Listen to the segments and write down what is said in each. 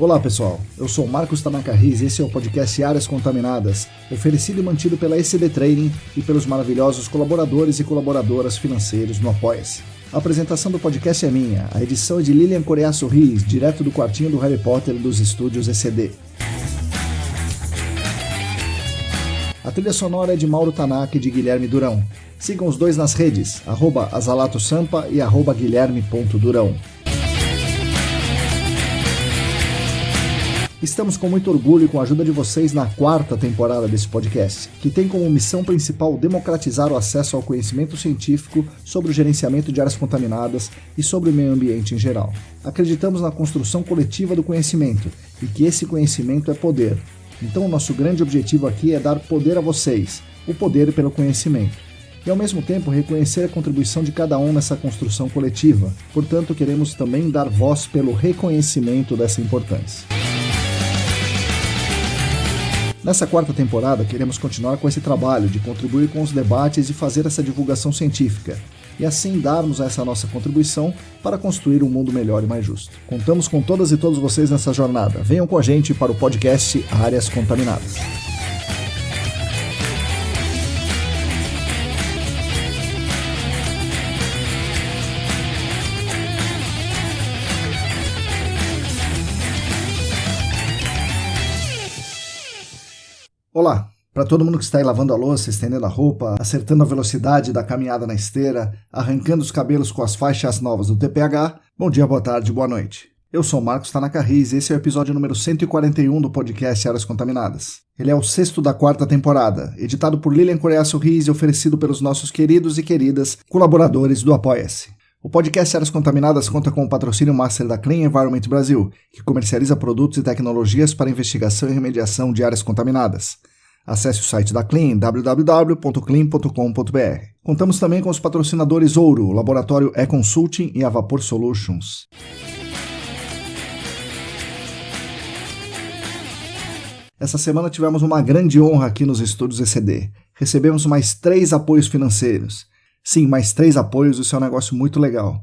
Olá pessoal, eu sou Marcos Tanaka Riz e esse é o podcast Áreas Contaminadas, oferecido e mantido pela ECD Trading e pelos maravilhosos colaboradores e colaboradoras financeiros no Apoia-se. A apresentação do podcast é minha, a edição é de Lilian Coreaço Riz, direto do quartinho do Harry Potter dos estúdios ECD. A trilha sonora é de Mauro Tanaka e de Guilherme Durão. Sigam os dois nas redes, @azalatosampa e @guilherme.durão. Estamos com muito orgulho e com a ajuda de vocês na 4ª temporada desse podcast, que tem como missão principal democratizar o acesso ao conhecimento científico sobre o gerenciamento de áreas contaminadas e sobre o meio ambiente em geral. Acreditamos na construção coletiva do conhecimento e que esse conhecimento é poder. Então o nosso grande objetivo aqui é dar poder a vocês, o poder pelo conhecimento. E ao mesmo tempo reconhecer a contribuição de cada um nessa construção coletiva. Portanto, queremos também dar voz pelo reconhecimento dessa importância. Nessa 4ª temporada, queremos continuar com esse trabalho de contribuir com os debates e fazer essa divulgação científica, e assim darmos essa nossa contribuição para construir um mundo melhor e mais justo. Contamos com todas e todos vocês nessa jornada. Venham com a gente para o podcast Áreas Contaminadas. Olá, para todo mundo que está aí lavando a louça, estendendo a roupa, acertando a velocidade da caminhada na esteira, arrancando os cabelos com as faixas novas do TPH, bom dia, boa tarde, boa noite. Eu sou Marcos Tanaka Riz e esse é o episódio número 141 do podcast Áreas Contaminadas. Ele é o 6º da 4ª temporada, editado por Lilian Coreaço Riz e oferecido pelos nossos queridos e queridas colaboradores do Apoia-se. O podcast Áreas Contaminadas conta com o patrocínio master da Clean Environment Brasil, que comercializa produtos e tecnologias para investigação e remediação de áreas contaminadas. Acesse o site da Clean, www.clean.com.br. Contamos também com os patrocinadores Ouro, o Laboratório E-Consulting e a Vapor Solutions. Essa semana tivemos uma grande honra aqui nos estúdios ECD. Recebemos mais 3 apoios financeiros. Sim, mais 3 apoios, isso é um negócio muito legal.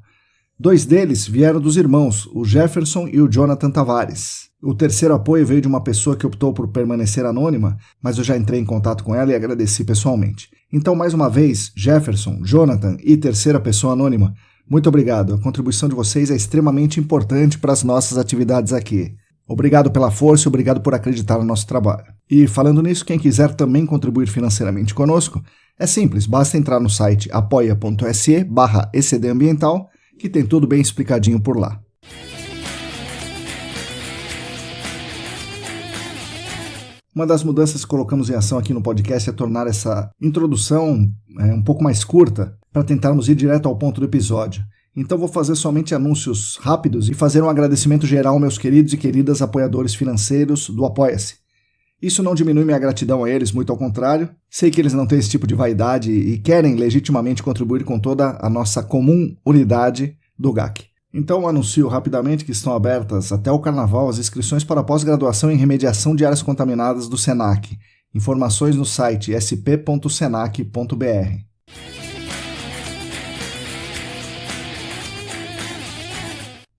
2 deles vieram dos irmãos, o Jefferson e o Jonathan Tavares. O terceiro apoio veio de uma pessoa que optou por permanecer anônima, mas eu já entrei em contato com ela e agradeci pessoalmente. Então, mais uma vez, Jefferson, Jonathan e terceira pessoa anônima, muito obrigado. A contribuição de vocês é extremamente importante para as nossas atividades aqui. Obrigado pela força e obrigado por acreditar no nosso trabalho. E falando nisso, quem quiser também contribuir financeiramente conosco, é simples, basta entrar no site apoia.se/ecdambiental, que tem tudo bem explicadinho por lá. Uma das mudanças que colocamos em ação aqui no podcast é tornar essa introdução um pouco mais curta, para tentarmos ir direto ao ponto do episódio. Então vou fazer somente anúncios rápidos e fazer um agradecimento geral aos meus queridos e queridas apoiadores financeiros do Apoia-se. Isso não diminui minha gratidão a eles, muito ao contrário. Sei que eles não têm esse tipo de vaidade e querem legitimamente contribuir com toda a nossa comum unidade do GAC. Então anuncio rapidamente que estão abertas até o Carnaval as inscrições para a pós-graduação em remediação de áreas contaminadas do SENAC. Informações no site sp.senac.br.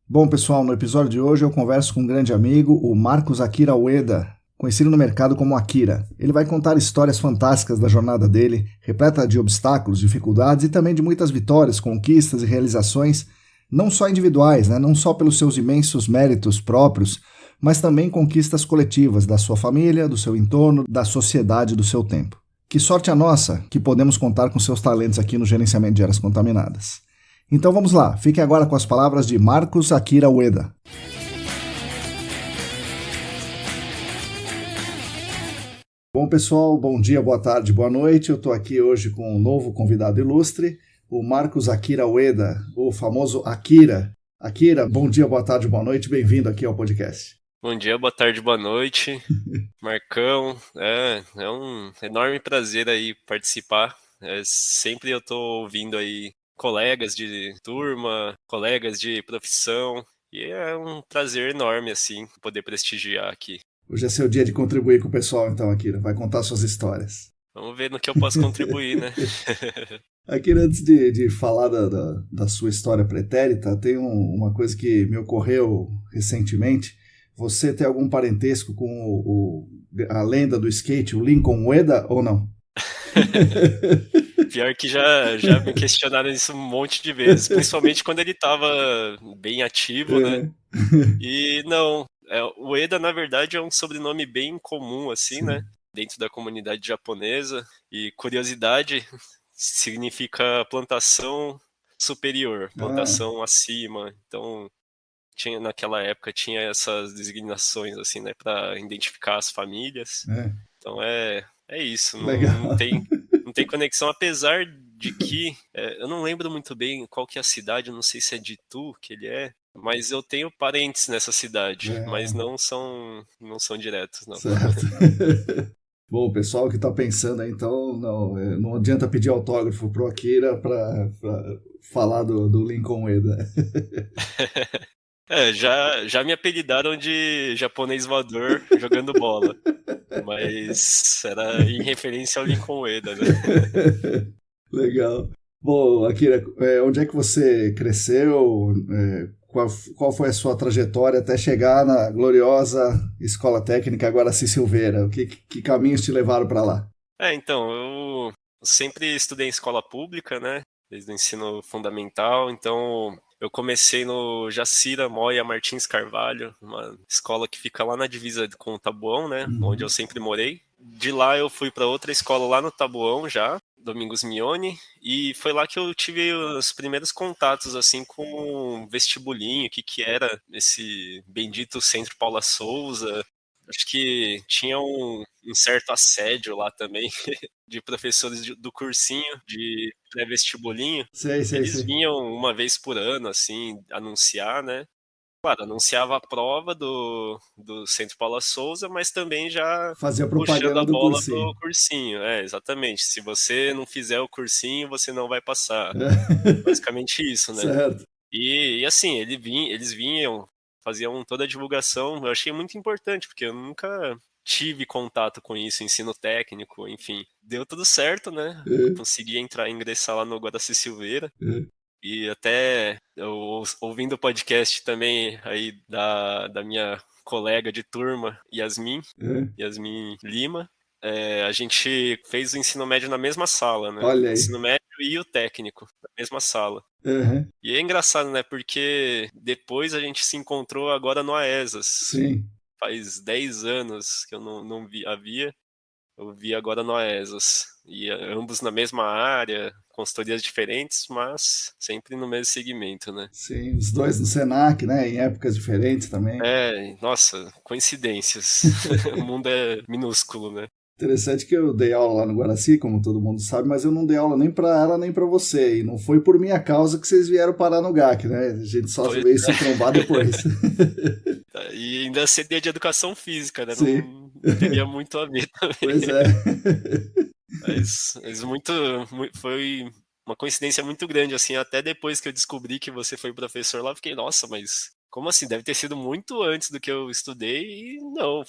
Bom pessoal, no episódio de hoje eu converso com um grande amigo, o Marcos Akira Ueda, conhecido no mercado como Akira. Ele vai contar histórias fantásticas da jornada dele, repleta de obstáculos, dificuldades e também de muitas vitórias, conquistas e realizações, não só individuais, não só pelos seus imensos méritos próprios, mas também conquistas coletivas da sua família, do seu entorno, da sociedade do seu tempo. Que sorte a nossa que podemos contar com seus talentos aqui no gerenciamento de áreas contaminadas. Então vamos lá, fiquem agora com as palavras de Marcos Akira Ueda. Bom pessoal, bom dia, boa tarde, boa noite. Eu estou aqui hoje com um novo convidado ilustre, o Marcos Akira Ueda, o famoso Akira. Akira, bom dia, boa tarde, boa noite, bem-vindo aqui ao podcast. Bom dia, boa tarde, boa noite, Marcão. É um enorme prazer aí participar. Sempre eu estou ouvindo aí colegas de turma, colegas de profissão, e é um prazer enorme assim poder prestigiar aqui. Hoje é seu dia de contribuir com o pessoal, então, Akira. Vai contar suas histórias. Vamos ver no que eu posso contribuir, né? Akira, antes de falar da sua história pretérita, tem uma coisa que me ocorreu recentemente. Você tem algum parentesco com a lenda do skate, o Lincoln Ueda, ou não? Pior que já me questionaram isso um monte de vezes, principalmente quando ele tava bem ativo, né? E não, o Ueda, na verdade, é um sobrenome bem comum, assim, né? Sim. Dentro da comunidade japonesa. E curiosidade, significa plantação superior, Ah, plantação acima. Então, naquela época tinha essas designações, assim, né? Para identificar as famílias. é, Então é isso, legal. não tem conexão, apesar de que eu não lembro muito bem qual que é a cidade, eu não sei se é de Itu que ele é, mas eu tenho parentes nessa cidade, mas É, não são diretos, não. certo. Bom, o pessoal que está pensando aí, então, não adianta pedir autógrafo pro Akira para falar do Lincoln Ueda. Já me apelidaram de japonês voador jogando bola, mas era em referência ao Lincoln Ueda, né? Legal. Bom, Akira, onde é que você cresceu? Qual foi a sua trajetória até chegar na gloriosa Escola Técnica Guaraci Silveira? Que caminhos te levaram para lá? Então, eu sempre estudei em escola pública, né? Desde o ensino fundamental. Então, eu comecei no Jacira Moya Martins Carvalho, uma escola que fica lá na divisa com o Taboão, né? Onde eu Uhum. sempre morei. De lá eu fui para outra escola lá no Taboão já, Domingos Mione, e foi lá que eu tive os primeiros contatos assim com vestibulinho, o que que era esse bendito Centro Paula Souza. Acho que tinha um certo assédio lá também de professores do cursinho de pré-vestibulinho. Sei, sei, Eles sei. vinham uma vez por ano, assim, anunciar, né? Claro, anunciava a prova do Centro Paula Souza, mas também já Fazia puxando propaganda a do bola cursinho. pro cursinho. É, exatamente. Se você não fizer o cursinho, você não vai passar. Basicamente isso, né? Certo. E assim, eles vinham, faziam toda a divulgação. Eu achei muito importante, porque eu nunca tive contato com isso, ensino técnico, enfim. Deu tudo certo, né? É, Consegui ingressar lá no Guaraci Silveira. é, E até ouvindo o podcast também aí da minha colega de turma, é. Yasmin Lima, a gente fez o ensino médio na mesma sala, né? Olha O aí. ensino médio e o técnico, na mesma sala. Uhum. E é engraçado, né? Porque depois a gente se encontrou agora no AESAS. Sim. Faz 10 anos que eu não havia. Eu vi agora no AESAS. E ambos na mesma área, consultorias diferentes, mas sempre no mesmo segmento, né? Sim, os dois no Senac, né? Em épocas diferentes também. Nossa, coincidências. O mundo é minúsculo, né? Interessante que eu dei aula lá no Guaraci, como todo mundo sabe, mas eu não dei aula nem para ela nem para você. E não foi por minha causa que vocês vieram parar no GAC, né? A gente só Pois veio se trombar depois. é. E ainda seria de educação física, né? Sim, Não teria muito a ver também. pois é. Mas foi uma coincidência muito grande, assim, até depois que eu descobri que você foi professor lá, eu fiquei, nossa, mas como assim? Deve ter sido muito antes do que eu estudei, e não,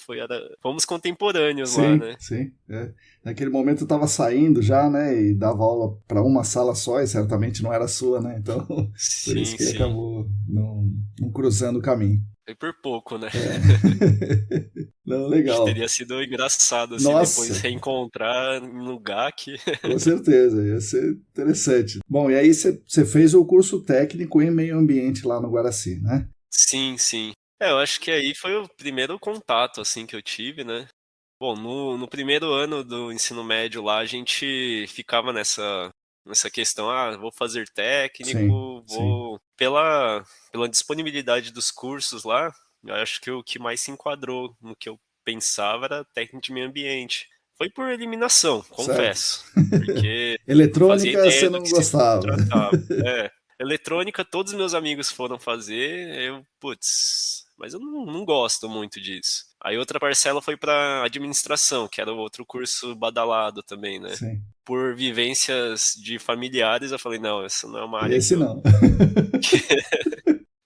fomos contemporâneos lá, Sim, né? sim. É. Naquele momento eu estava saindo já, né? E dava aula para uma sala só e certamente não era sua, né? Então, por isso Sim, que sim. acabou não cruzando o caminho. Foi por pouco, né? É. Não, Acho que legal. teria sido engraçado, assim, depois Nossa, reencontrar no GAC. com certeza, ia ser interessante. Bom, e aí você fez o curso técnico em meio ambiente lá no Guaraci, né? Sim, sim. Eu acho que aí foi o primeiro contato, assim, que eu tive, né? Bom, no primeiro ano do ensino médio lá, a gente ficava nessa questão, vou fazer Sim, técnico, sim. pela disponibilidade dos cursos lá, eu acho que o que mais se enquadrou no que eu pensava era técnico de meio ambiente. Foi por eliminação, Certo. confesso, porque não fazia Eletrônica você ideia do não que se gostava. tratava. Eletrônica, todos os meus amigos foram fazer, putz, mas eu não gosto muito disso. Aí outra parcela foi para administração, que era o outro curso badalado também, né? Sim. Por vivências de familiares, eu falei, não, essa não é uma área que Esse eu. não.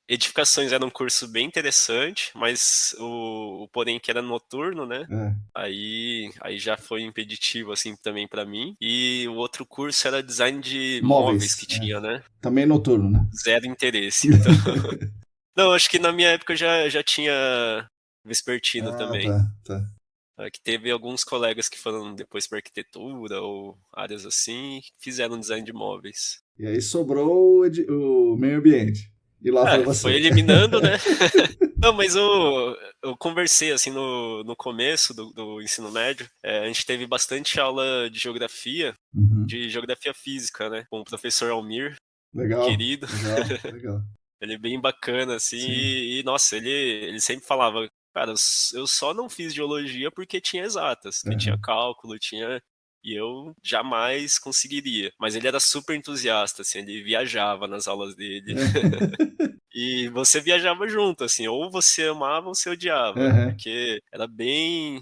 Edificações era um curso bem interessante, mas o porém que era noturno, né? É. Aí já foi impeditivo assim também para mim. E o outro curso era design de móveis que Móveis. É. tinha, né? Também noturno, né? Zero interesse. Então, não, acho que na minha época já tinha vespertino Ah, também. tá. Que teve alguns colegas que foram depois para arquitetura ou áreas assim, e fizeram design de móveis. E aí sobrou o meio ambiente. E lá foi Foi você. eliminando, né? Não, mas eu conversei assim no começo do ensino médio. A gente teve bastante aula Uhum. de geografia física, né? Com o professor Almir, Legal, querido. legal. Ele é bem bacana, assim, Sim. nossa, ele sempre falava, cara, eu só não fiz geologia porque tinha exatas, que tinha Uhum. cálculo, tinha. E eu jamais conseguiria. Mas ele era super entusiasta, assim, ele viajava nas aulas dele. E você viajava junto, assim, ou você amava ou você odiava, Uhum. porque era bem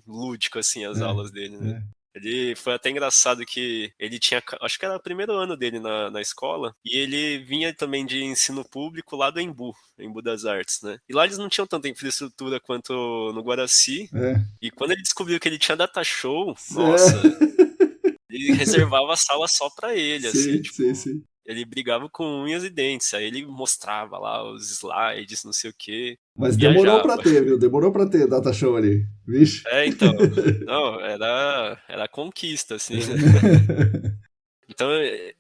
lúdico, assim, as É, aulas dele, né? é. Ele foi até engraçado que ele tinha, acho que era o primeiro ano dele na escola, e ele vinha também de ensino público lá do Embu das Artes, né? E lá eles não tinham tanta infraestrutura quanto no Guaraci, É. e quando ele descobriu que ele tinha data show, nossa, É. ele reservava a sala só pra ele, assim, Sim, sim, tipo, sim. ele brigava com unhas e dentes, aí ele mostrava lá os slides, não sei o quê, Mas demorou pra viajava. ter, viu? Demorou pra ter data show ali. Vixe. Então, não, era conquista, assim. Então,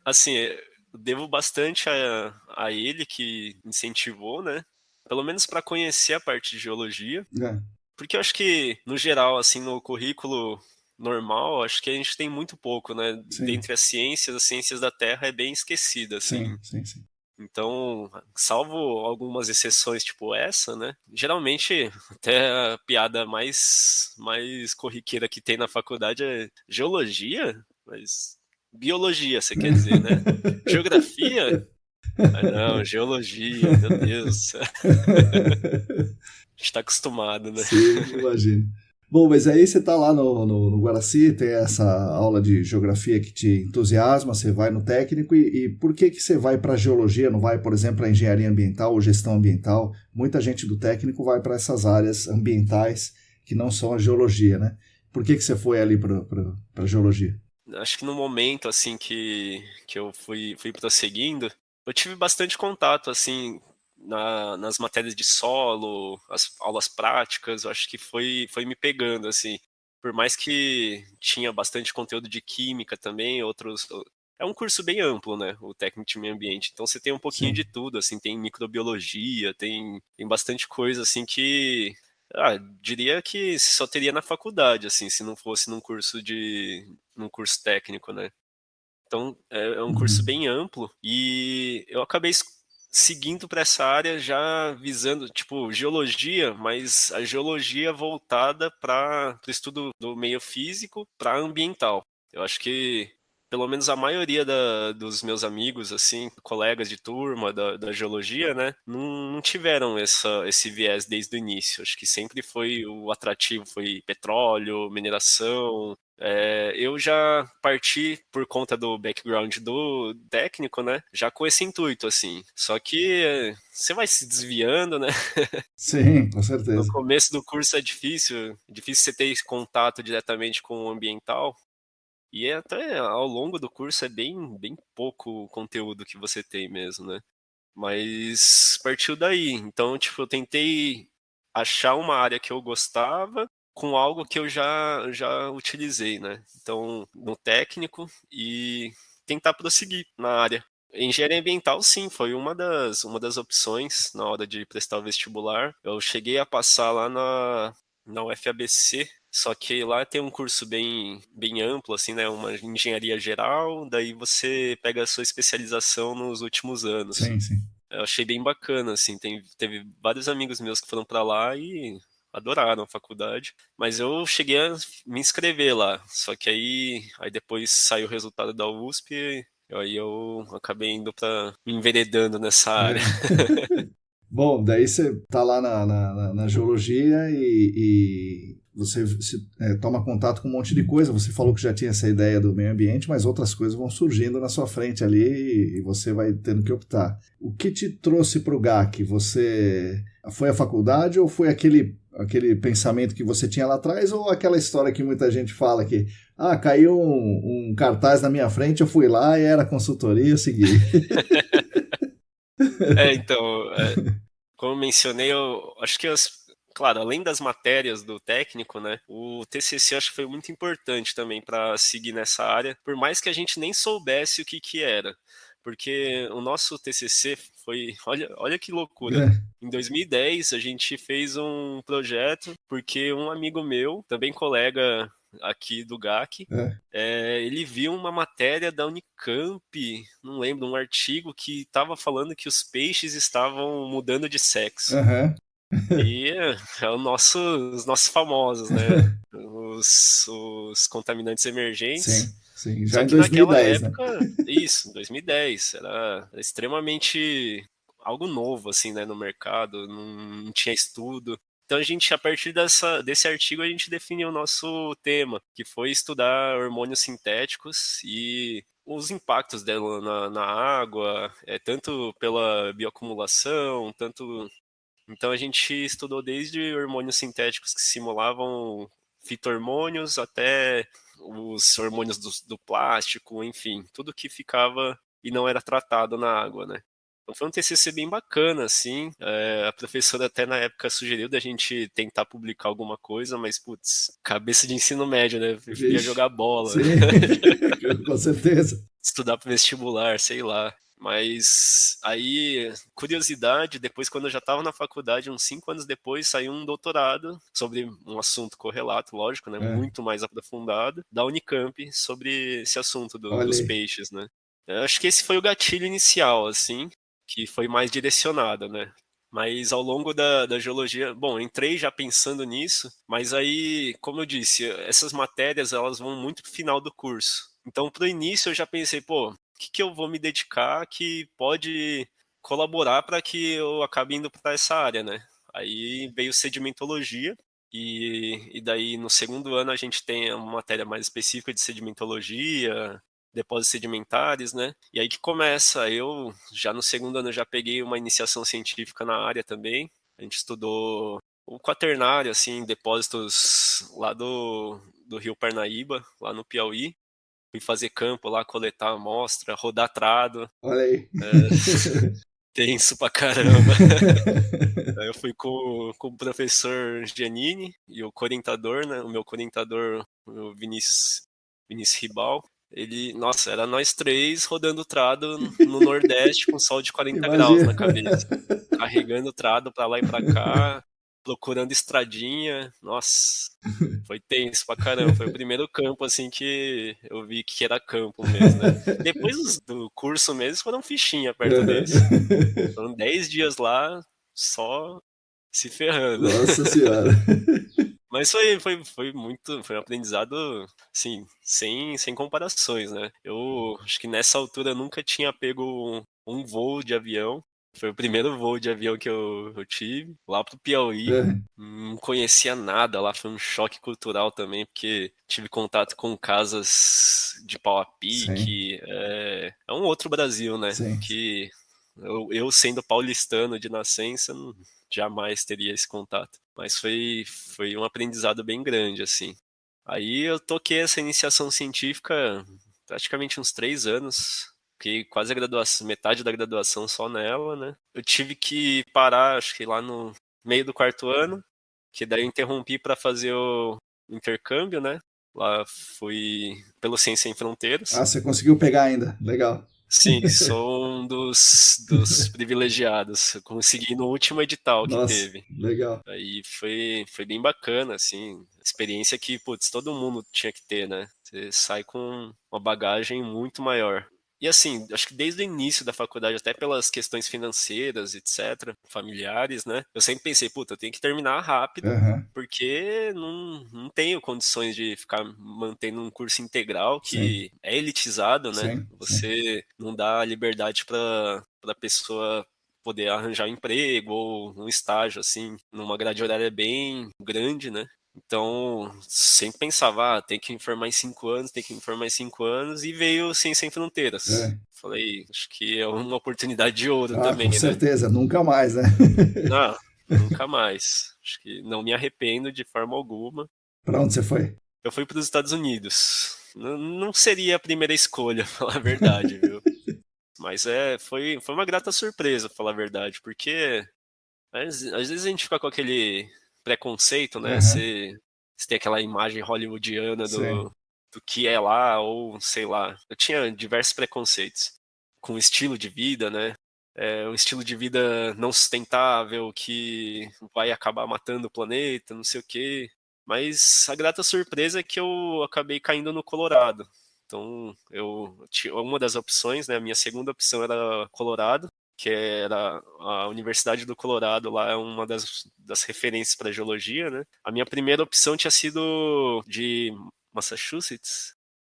assim, eu devo bastante a ele que incentivou, né? Pelo menos para conhecer a parte de geologia, É, porque eu acho que, no geral, assim, no currículo normal, acho que a gente tem muito pouco, né? sim, Dentre as ciências da Terra é bem esquecida, assim. sim. Então, salvo algumas exceções, tipo essa, né? Geralmente, até a piada mais corriqueira que tem na faculdade é geologia, mas biologia, você quer dizer, né? Geografia? Ah, não, geologia, meu Deus. A gente tá acostumado, né? Sim, imagino. Bom, mas aí você está lá no Guaraci, tem essa aula de geografia que te entusiasma, você vai no técnico e por que você vai para a geologia, não vai, por exemplo, para engenharia ambiental ou gestão ambiental? Muita gente do técnico vai para essas áreas ambientais que não são a geologia, né? Por que você foi ali para a geologia? Acho que no momento, assim, que eu fui prosseguindo, eu tive bastante contato, assim, nas matérias de solo, as aulas práticas, eu acho que foi me pegando, assim. Por mais que tinha bastante conteúdo de química também, outros. É um curso bem amplo, né? O técnico de meio ambiente. Então você tem um pouquinho Sim. de tudo, assim, tem microbiologia, tem bastante coisa, assim, que. Diria que só teria na faculdade, assim, se não fosse num curso técnico, né? Então, é um curso Uhum. bem amplo e eu acabei seguindo para essa área já visando, tipo, geologia, mas a geologia voltada para o estudo do meio físico para ambiental. Eu acho que pelo menos a maioria dos meus amigos, assim, colegas de turma da geologia, né, não tiveram esse viés desde o início. Acho que sempre foi o atrativo, foi petróleo, mineração, eu já parti por conta do background do técnico, né? Já com esse intuito, assim. Só que você vai se desviando, né? Sim, com No certeza. começo do curso é difícil você ter esse contato diretamente com o ambiental. E até ao longo do curso é bem pouco o conteúdo que você tem mesmo, né? Mas partiu daí. Então, tipo, eu tentei achar uma área que eu gostava com algo que eu já utilizei, né? Então, no técnico e tentar prosseguir na área. Engenharia ambiental, sim, foi uma das opções na hora de prestar o vestibular. Eu cheguei a passar lá na UFABC, só que lá tem um curso bem amplo, assim, né? Uma engenharia geral, daí você pega a sua especialização nos últimos anos. Sim. Eu achei bem bacana, assim, teve vários amigos meus que foram pra lá e adoraram a faculdade, mas eu cheguei a me inscrever lá, só que aí depois saiu o resultado da USP e aí eu acabei indo me enveredando nessa área. É. Bom, daí você tá lá na geologia e você toma contato com um monte de coisa. Você falou que já tinha essa ideia do meio ambiente, mas outras coisas vão surgindo na sua frente ali e você vai tendo que optar. O que te trouxe para o GAC? Você foi à faculdade ou foi aquele pensamento que você tinha lá atrás ou aquela história que muita gente fala que caiu um cartaz na minha frente, eu fui lá e era consultoria, eu segui. Então, como eu mencionei, eu acho que claro, além das matérias do técnico, né, o TCC acho que foi muito importante também para seguir nessa área, por mais que a gente nem soubesse o que que era, porque o nosso TCC foi, olha que loucura. É, Em 2010 a gente fez um projeto porque um amigo meu, também colega aqui do GAC, é, ele viu uma matéria da Unicamp, não lembro, um artigo que estava falando que os peixes estavam mudando de sexo. aham. E é os nossos famosos, né? Os contaminantes emergentes. Sim, sim, já Só em que naquela 2010, né? época, isso, 2010, era extremamente algo novo, assim, né, no mercado, não tinha estudo. Então a gente, a partir desse artigo, a gente definiu o nosso tema, que foi estudar hormônios sintéticos e os impactos dela na água, tanto pela bioacumulação, tanto então a gente estudou desde hormônios sintéticos que simulavam fito-hormônios até os hormônios do plástico, enfim, tudo que ficava e não era tratado na água, né? Então foi um TCC bem bacana, assim. A professora até na época sugeriu da gente tentar publicar alguma coisa, mas, putz, cabeça de ensino médio, né? Eu preferia Vixe, jogar bola, sim, com certeza. estudar para vestibular, sei lá. Mas aí, curiosidade, depois quando eu já estava na faculdade, uns 5 anos depois, saiu um doutorado sobre um assunto correlato, lógico, né, É, muito mais aprofundado, da Unicamp sobre esse assunto olha dos aí. peixes, né. Eu acho que esse foi o gatilho inicial, assim, que foi mais direcionado, né. Mas ao longo da geologia, bom, eu entrei já pensando nisso, mas aí, como eu disse, essas matérias elas vão muito pro final do curso. Então, pro início eu já pensei, pô, que eu vou me dedicar que pode colaborar para que eu acabe indo para essa área, né? Aí veio sedimentologia, e daí no segundo ano a gente tem uma matéria mais específica de sedimentologia, depósitos sedimentares, né? E aí que começa, eu já no segundo ano já peguei uma iniciação científica na área também, a gente estudou o quaternário, assim, depósitos lá do Rio Parnaíba, lá no Piauí, fui fazer campo lá, coletar amostra, rodar trado, Olha aí. tenso pra caramba. Aí eu fui com o professor Giannini e o orientador, né? O meu orientador, o Vinícius Ribal. Ele, nossa, era nós três rodando trado no Nordeste com sol de 40 graus Imagina. na cabeça. Carregando trado pra lá e pra cá, procurando estradinha. Nossa, foi tenso pra caramba. Foi o primeiro campo, assim, que eu vi que era campo mesmo, né? Depois do curso mesmo foram fichinha perto desse. Foram 10 dias lá só se ferrando. Nossa senhora. Mas foi um aprendizado, assim, sem comparações, né? Eu acho que nessa altura eu nunca tinha pego um voo de avião. Foi o primeiro voo de avião que eu tive, lá pro Piauí. É, Não conhecia nada lá, foi um choque cultural também, porque tive contato com casas de pau a sim, pique. É um outro Brasil, né? sim. Que eu sendo paulistano de nascença, jamais teria esse contato. Mas foi um aprendizado bem grande, assim. Aí eu toquei essa iniciação científica praticamente uns 3 anos, que quase a graduação, metade da graduação só nela, né? Eu tive que parar, acho que lá no meio do quarto ano, que daí eu interrompi para fazer o intercâmbio, né? Lá fui pelo Ciência Sem Ah, Fronteiras. você conseguiu pegar ainda. Legal. Sim, sou um dos privilegiados. Eu consegui no último edital que Nossa, teve. legal. Aí foi bem bacana, assim. Experiência que, putz, todo mundo tinha que ter, né? Você sai com uma bagagem muito maior. E assim, acho que desde o início da faculdade, até pelas questões financeiras, etc., familiares, né? Eu sempre pensei, puta, eu tenho que terminar rápido, Aham, porque não tenho condições de ficar mantendo um curso integral sim, que é elitizado, né? sim, sim. Você não dá liberdade para pessoa poder arranjar um emprego ou um estágio, assim, numa grade horária bem grande, né? Então, sempre pensava, tem que me formar em 5 anos, tem que me formar em 5 anos, e veio Ciência Sem Fronteiras. É. Falei, acho que é uma oportunidade de ouro Ah, com também, né? certeza, nunca mais, né? Não, nunca mais. Acho que não me arrependo de forma alguma. Para onde você foi? Eu fui para os Estados Unidos. Não seria a primeira escolha, pra falar a verdade, viu? Mas foi uma grata surpresa, pra falar a verdade, porque às vezes a gente fica com aquele preconceito, né? Aham, Você tem aquela imagem hollywoodiana sim. do que é lá, ou sei lá. Eu tinha diversos preconceitos com o estilo de vida, né? Um estilo de vida não sustentável que vai acabar matando o planeta, não sei o quê. Mas a grata surpresa é que eu acabei caindo no Colorado. Então, eu tinha uma das opções, né? A minha segunda opção era Colorado, que era a Universidade do Colorado, lá é uma das referências para geologia, né? A minha primeira opção tinha sido de Massachusetts.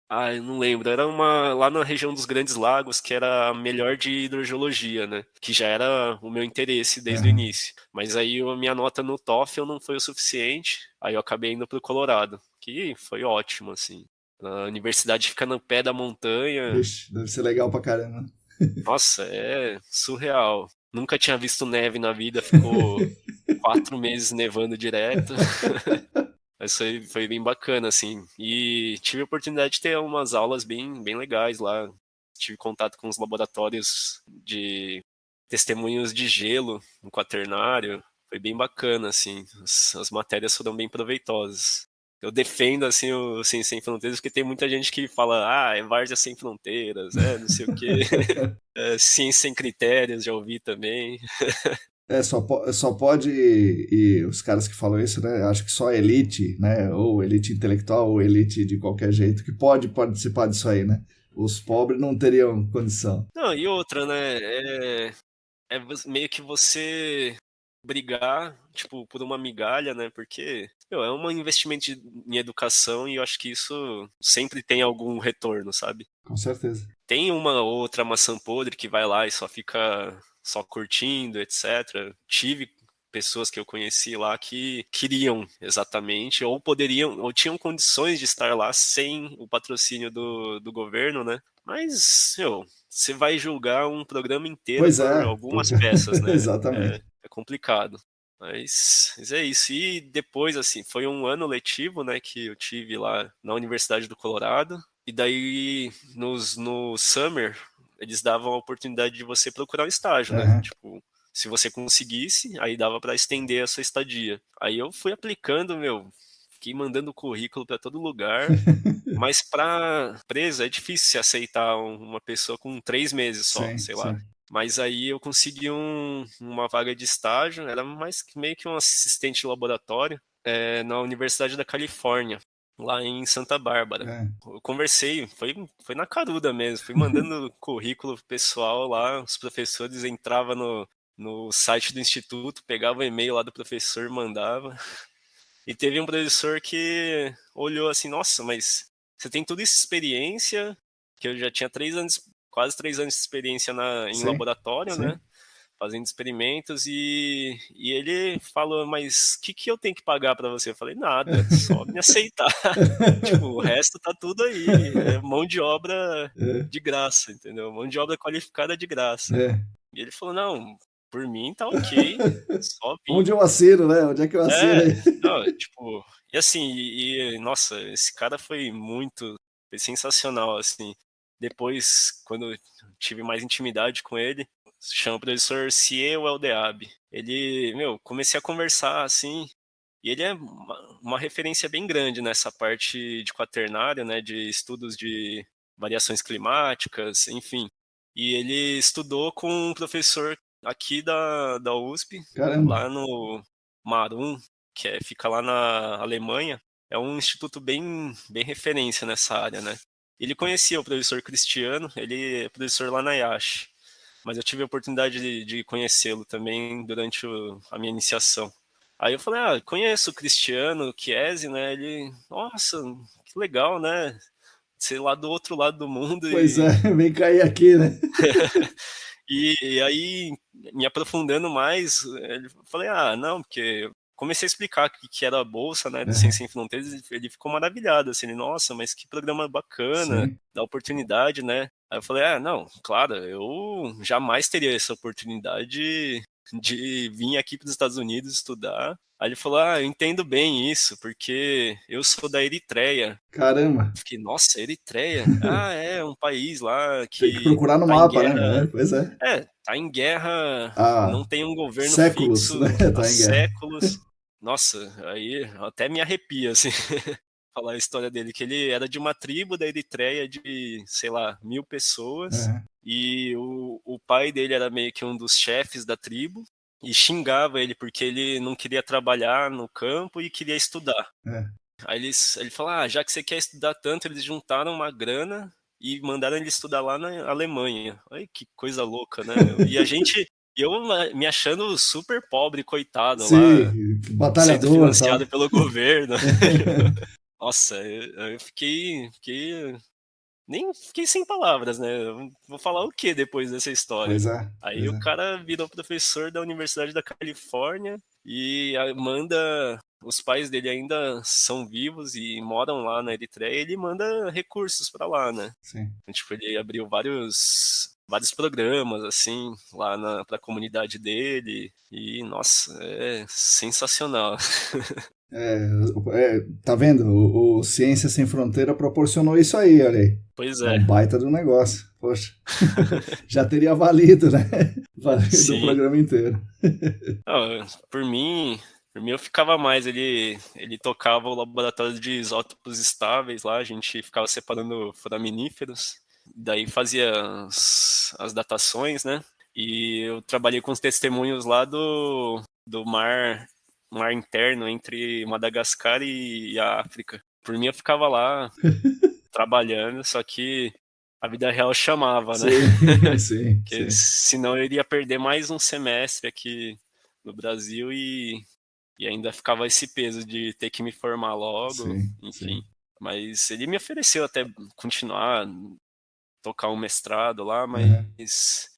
Ah, eu não lembro. Era uma lá na região dos Grandes Lagos, que era a melhor de hidrogeologia, né? Que já era o meu interesse desde o Aham. início. Mas aí a minha nota no TOEFL não foi o suficiente. Aí eu acabei indo pro Colorado, que foi ótimo, assim. A universidade fica no pé da montanha. Ixi, deve ser legal pra caramba. Nossa, é surreal. Nunca tinha visto neve na vida, ficou 4 meses nevando direto. Mas foi bem bacana, assim. E tive a oportunidade de ter umas aulas bem legais lá. Tive contato com os laboratórios de testemunhos de gelo no quaternário. Foi bem bacana, assim. As matérias foram bem proveitosas. Eu defendo, assim, o Ciência Sem Fronteiras, porque tem muita gente que fala, é Várzea Sem Fronteiras, não sei o quê. Ciência Sem Critérios, já ouvi também. Só pode, e os caras que falam isso, né? Acho que só a elite, né? Ou elite intelectual, ou elite de qualquer jeito, que pode participar disso aí, né? Os pobres não teriam condição. Não, e outra, né? Meio que você brigar, tipo, por uma migalha, né? Porque, meu, é um investimento em educação e eu acho que isso sempre tem algum retorno, sabe? Com certeza. Tem uma outra maçã podre que vai lá e só fica só curtindo, etc. Tive pessoas que eu conheci lá que queriam exatamente, ou poderiam, ou tinham condições de estar lá sem o patrocínio do governo, né? Mas, meu, você vai julgar um programa inteiro Pois por é, algumas peças, né? exatamente. É complicado. Mas é isso. E depois, assim, foi um ano letivo, né, que eu tive lá na Universidade do Colorado. E daí, no Summer, eles davam a oportunidade de você procurar um estágio, né? Aham. Tipo, se você conseguisse, aí dava para estender a sua estadia. Aí eu fui aplicando, meu, fiquei mandando currículo para todo lugar. Mas para empresa é difícil se aceitar uma pessoa com 3 meses só, Sim, sei lá. sim. Mas aí eu consegui uma vaga de estágio, era meio que um assistente de laboratório, na Universidade da Califórnia, lá em Santa Bárbara. É. Eu conversei, foi na caruda mesmo, fui mandando currículo pro pessoal lá, os professores entravam no site do instituto, pegava o e-mail lá do professor, mandava. E teve um professor que olhou assim, nossa, mas você tem toda essa experiência, que eu já tinha 3 anos, quase 3 anos de experiência em Sim, laboratório, né? sim. Fazendo experimentos, e ele falou, mas o que eu tenho que pagar para você? Eu falei, nada, só me aceitar. Tipo, o resto tá tudo aí, é mão de obra É, de graça, entendeu? Mão de obra qualificada de graça. é. E ele falou, não, por mim tá ok, só Onde vim. eu assino, né? Onde é que eu assino É, aí? não, tipo, e assim, nossa, esse cara foi sensacional, assim. Depois, quando eu tive mais intimidade com ele, se chama o professor Ciel Eldeab. Ele, meu, comecei a conversar, assim, e ele é uma referência bem grande nessa parte de quaternário, né, de estudos de variações climáticas, enfim. E ele estudou com um professor aqui da USP, Caramba. lá no Marum, fica lá na Alemanha. É um instituto bem referência nessa área, né? Ele conhecia o professor Cristiano, ele é professor lá na IASH, mas eu tive a oportunidade de conhecê-lo também durante a minha iniciação. Aí eu falei, conheço o Cristiano Chiesi, né? Ele, nossa, que legal, né? Ser lá do outro lado do mundo Pois é, vem cair aqui, né? e aí, me aprofundando mais, eu falei, não, porque comecei a explicar que era a bolsa, né, do Ciência Aham. Sem Fronteiras, e ele ficou maravilhado, assim, ele, nossa, mas que programa bacana, Sim. dá oportunidade, né? Aí eu falei, não, claro, eu jamais teria essa oportunidade de vir aqui para os Estados Unidos estudar. Aí ele falou, eu entendo bem isso, porque eu sou da Eritreia. Caramba. Fiquei, nossa, Eritreia? É um país lá Tem que que procurar no tá em mapa, né? guerra. É, pois é. Tá em guerra, Há não tem um governo séculos, fixo né? há Tá em guerra. séculos, nossa, aí até me arrepia, assim, falar a história dele, que ele era de uma tribo da Eritreia de, sei lá, 1000 pessoas, Aham. e o pai dele era meio que um dos chefes da tribo, e xingava ele porque ele não queria trabalhar no campo e queria estudar. É. Aí ele fala, já que você quer estudar tanto, eles juntaram uma grana e mandaram ele estudar lá na Alemanha. Ai, que coisa louca, né, meu? Eu me achando super pobre, coitado lá, Sim, sendo batalhador e tal. financiado pelo governo. Nossa, eu fiquei nem fiquei sem palavras, né? Eu vou falar o que depois dessa história? Pois é, Aí pois o é. cara virou professor da Universidade da Califórnia e manda. Os pais dele ainda são vivos e moram lá na Eritreia, e ele manda recursos para lá, né? Sim. Então, tipo, ele abriu vários programas, assim, lá pra comunidade dele. E, nossa, é sensacional. É, tá vendo? O Ciência Sem Fronteira proporcionou isso aí, olha aí. Pois É é, um baita do negócio. Poxa, já teria valido, né? Valido o sim. programa inteiro. Não, por mim eu ficava mais. Ele tocava o laboratório de isótopos estáveis lá, a gente ficava separando foraminíferos, daí fazia as datações, né? E eu trabalhei com os testemunhos lá do mar interno entre Madagascar e a África. Por mim eu ficava lá trabalhando, só que a vida real chamava, né? Sim, sim, Porque sim, senão eu iria perder mais um semestre aqui no Brasil e ainda ficava esse peso de ter que me formar logo, sim, enfim. sim. Mas ele me ofereceu até continuar, tocar um mestrado lá, Uhum. mas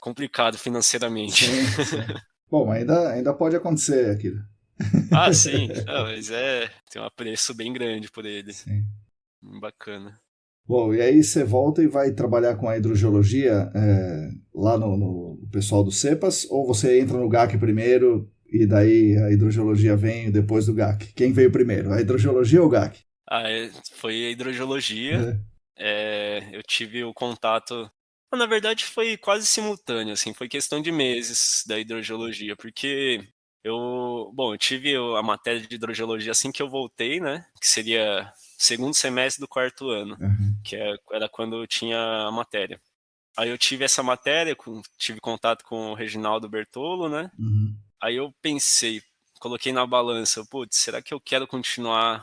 complicado financeiramente. Sim, sim. Bom, ainda pode acontecer aquilo. Ah, sim, não, mas tem um apreço bem grande por ele. Sim. Bacana. Bom, e aí você volta e vai trabalhar com a hidrogeologia lá no pessoal do CEPAS, ou você entra no GAC primeiro e daí a hidrogeologia vem depois do GAC? Quem veio primeiro, a hidrogeologia ou o GAC? Foi a hidrogeologia. É. Eu tive o contato. Na verdade, foi quase simultâneo, assim, foi questão de meses da hidrogeologia, porque eu tive a matéria de hidrogeologia assim que eu voltei, né? Que seria segundo semestre do quarto ano, Uhum, era quando eu tinha a matéria. Aí eu tive essa matéria, tive contato com o Reginaldo Bertolo, né? uhum, Aí eu pensei, coloquei na balança, putz, será que eu quero continuar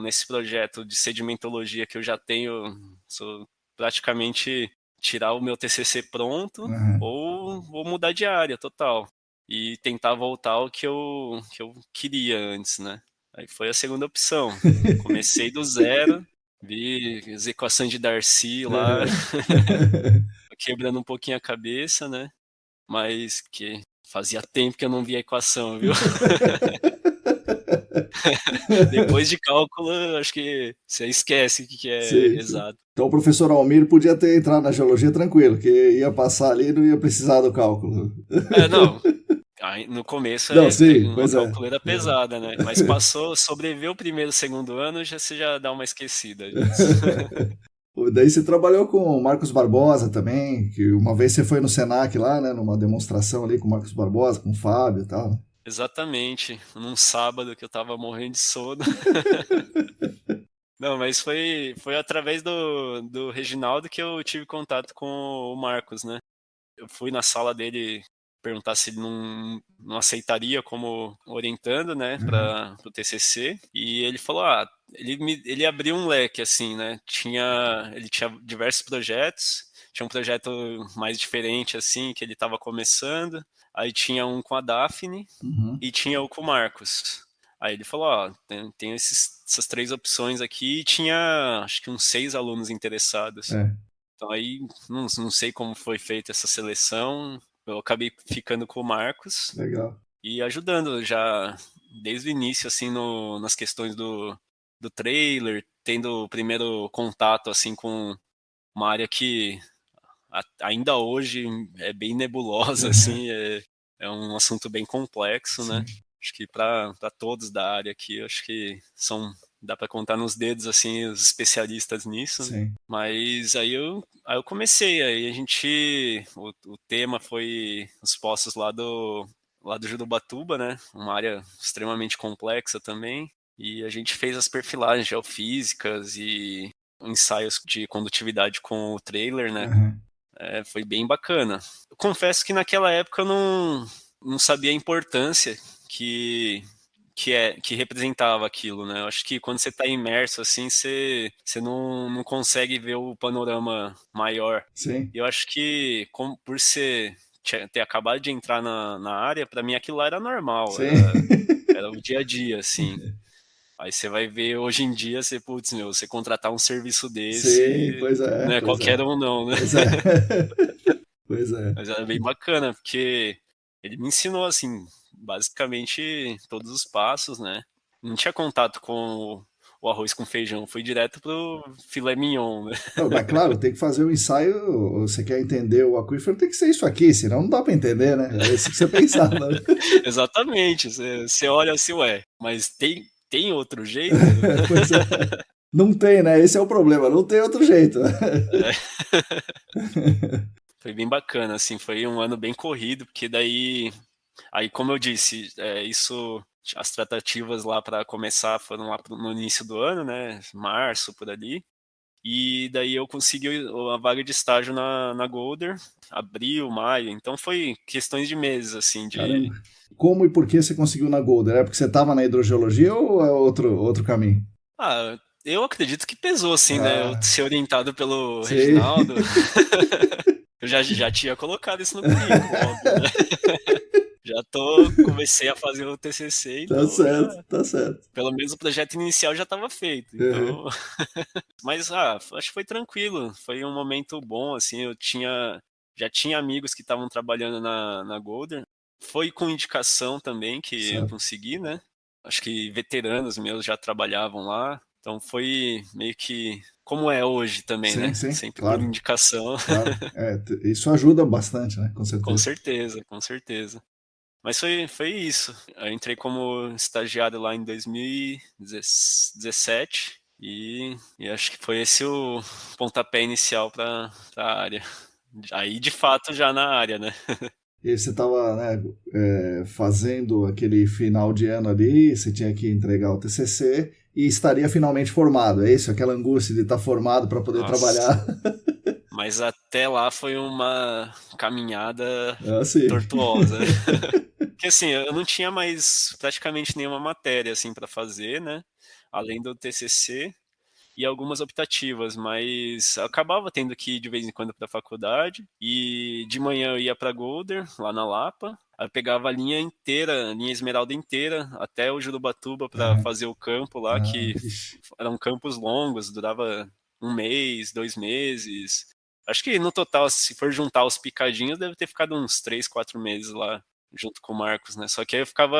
nesse projeto de sedimentologia que eu já tenho, sou praticamente tirar o meu TCC pronto, uhum. ou vou mudar de área total e tentar voltar ao que eu queria antes, né? Aí foi a segunda opção. Comecei do zero, vi as equações de Darcy lá, Uhum. quebrando um pouquinho a cabeça, né? Mas que fazia tempo que eu não via a equação, viu? Depois de cálculo, acho que você esquece o que é Sim, sim. exato. Então o professor Almir podia ter entrado na geologia tranquilo, que ia passar ali e não ia precisar do cálculo. Não, aí no começo Não, sim, uma pois é. calculeira pesada, né? Mas passou, sobreviveu o primeiro, segundo ano, você já dá uma esquecida disso. Daí você trabalhou com o Marcos Barbosa também, que uma vez você foi no Senac lá, né, numa demonstração ali com o Marcos Barbosa, com o Fábio e tal. Exatamente, num sábado que eu tava morrendo de sono. Não, mas foi através do Reginaldo que eu tive contato com o Marcos, né? Eu fui na sala dele perguntar se ele não aceitaria como orientando, né, Uhum, para o TCC, e ele falou, ele abriu um leque, assim, né, ele tinha diversos projetos, tinha um projeto mais diferente, assim, que ele estava começando, aí tinha um com a Daphne uhum, e tinha o com o Marcos. Aí ele falou, tem essas três opções aqui, e tinha, acho que uns 6 alunos interessados. é, Então aí não sei como foi feita essa seleção. Eu acabei ficando com o Marcos legal. e ajudando já desde o início, assim, nas questões do trailer, tendo o primeiro contato, assim, com uma área que ainda hoje é bem nebulosa, Uhum, assim, é um assunto bem complexo, né? sim, Acho que para todos da área aqui, acho que dá para contar nos dedos, assim, os especialistas nisso, né? sim. Mas aí eu comecei, aí o tema foi os poços lá lá do Jurubatuba, né? Uma área extremamente complexa também. E a gente fez as perfilagens geofísicas e ensaios de condutividade com o trailer, né? Aham. Foi bem bacana. Eu confesso que naquela época eu não sabia a importância que representava aquilo, né? Eu acho que quando você está imerso assim, você não consegue ver o panorama maior. Sim, E eu acho que por ter acabado de entrar na área, para mim aquilo lá era normal, sim. era o dia a dia, assim. Aí você vai ver hoje em dia, putz, meu, você contratar um serviço Sim, desse, pois é, não é pois qualquer é. um não, né? Pois é. Pois é. Mas era bem bacana, porque ele me ensinou, assim, basicamente todos os passos, né? Não tinha contato com o arroz com feijão, fui direto pro filé mignon, né? Não, mas claro, tem que fazer um ensaio. Você quer entender o aquífero, tem que ser isso aqui, senão não dá para entender, né? É isso que você pensava, né? Exatamente, você olha assim, ué, mas tem outro jeito? Pois é. Não tem, né? Esse é o problema, não tem outro jeito. É. Foi bem bacana, assim, foi um ano bem corrido, porque daí, aí como eu disse, as tratativas lá para começar foram lá no início do ano, né, março, por ali, e daí eu consegui a vaga de estágio na Golder, abril, maio, então foi questões de meses, assim, Caramba. Como e por que você conseguiu na Golder? É porque você estava na hidrogeologia ou é outro caminho? Eu acredito que pesou, assim, né, eu Ah, ser orientado pelo sei. Reginaldo, eu já tinha colocado isso no currículo, óbvio, né? Comecei a fazer o TCC, Tá então certo, tá certo. pelo menos o projeto inicial já estava feito, Uhum. então, mas acho que foi tranquilo, foi um momento bom, assim, já tinha amigos que estavam trabalhando na Golden, foi com indicação também que eu Certo. consegui, né? Acho que veteranos meus já trabalhavam lá, então foi meio que como é hoje também, Sim, né? sim, Sempre por claro, indicação. claro. É, isso ajuda bastante, né? Com Com certeza. certeza, com certeza. Mas foi isso. Eu entrei como estagiário lá em 2017 e acho que foi esse o pontapé inicial para a área. Aí, de fato, já na área, né? E você estava, né, fazendo aquele final de ano ali, você tinha que entregar o TCC e estaria finalmente formado, é isso? Aquela angústia de estar formado para poder Nossa. trabalhar. Mas até lá foi uma caminhada Ah, sim. tortuosa. Porque assim, eu não tinha mais praticamente nenhuma matéria assim para fazer, né? Além do TCC. E algumas optativas, mas eu acabava tendo que ir de vez em quando para a faculdade e de manhã eu ia para Golder, lá na Lapa, aí eu pegava a linha inteira, a linha Esmeralda inteira, até o Jurubatuba para Aham. fazer o campo lá, Ah, que ixi. eram campos longos, durava um mês, 2 meses. Acho que no total, se for juntar os picadinhos, deve ter ficado uns 3, 4 meses lá, junto com o Marcos, né? Só que aí eu ficava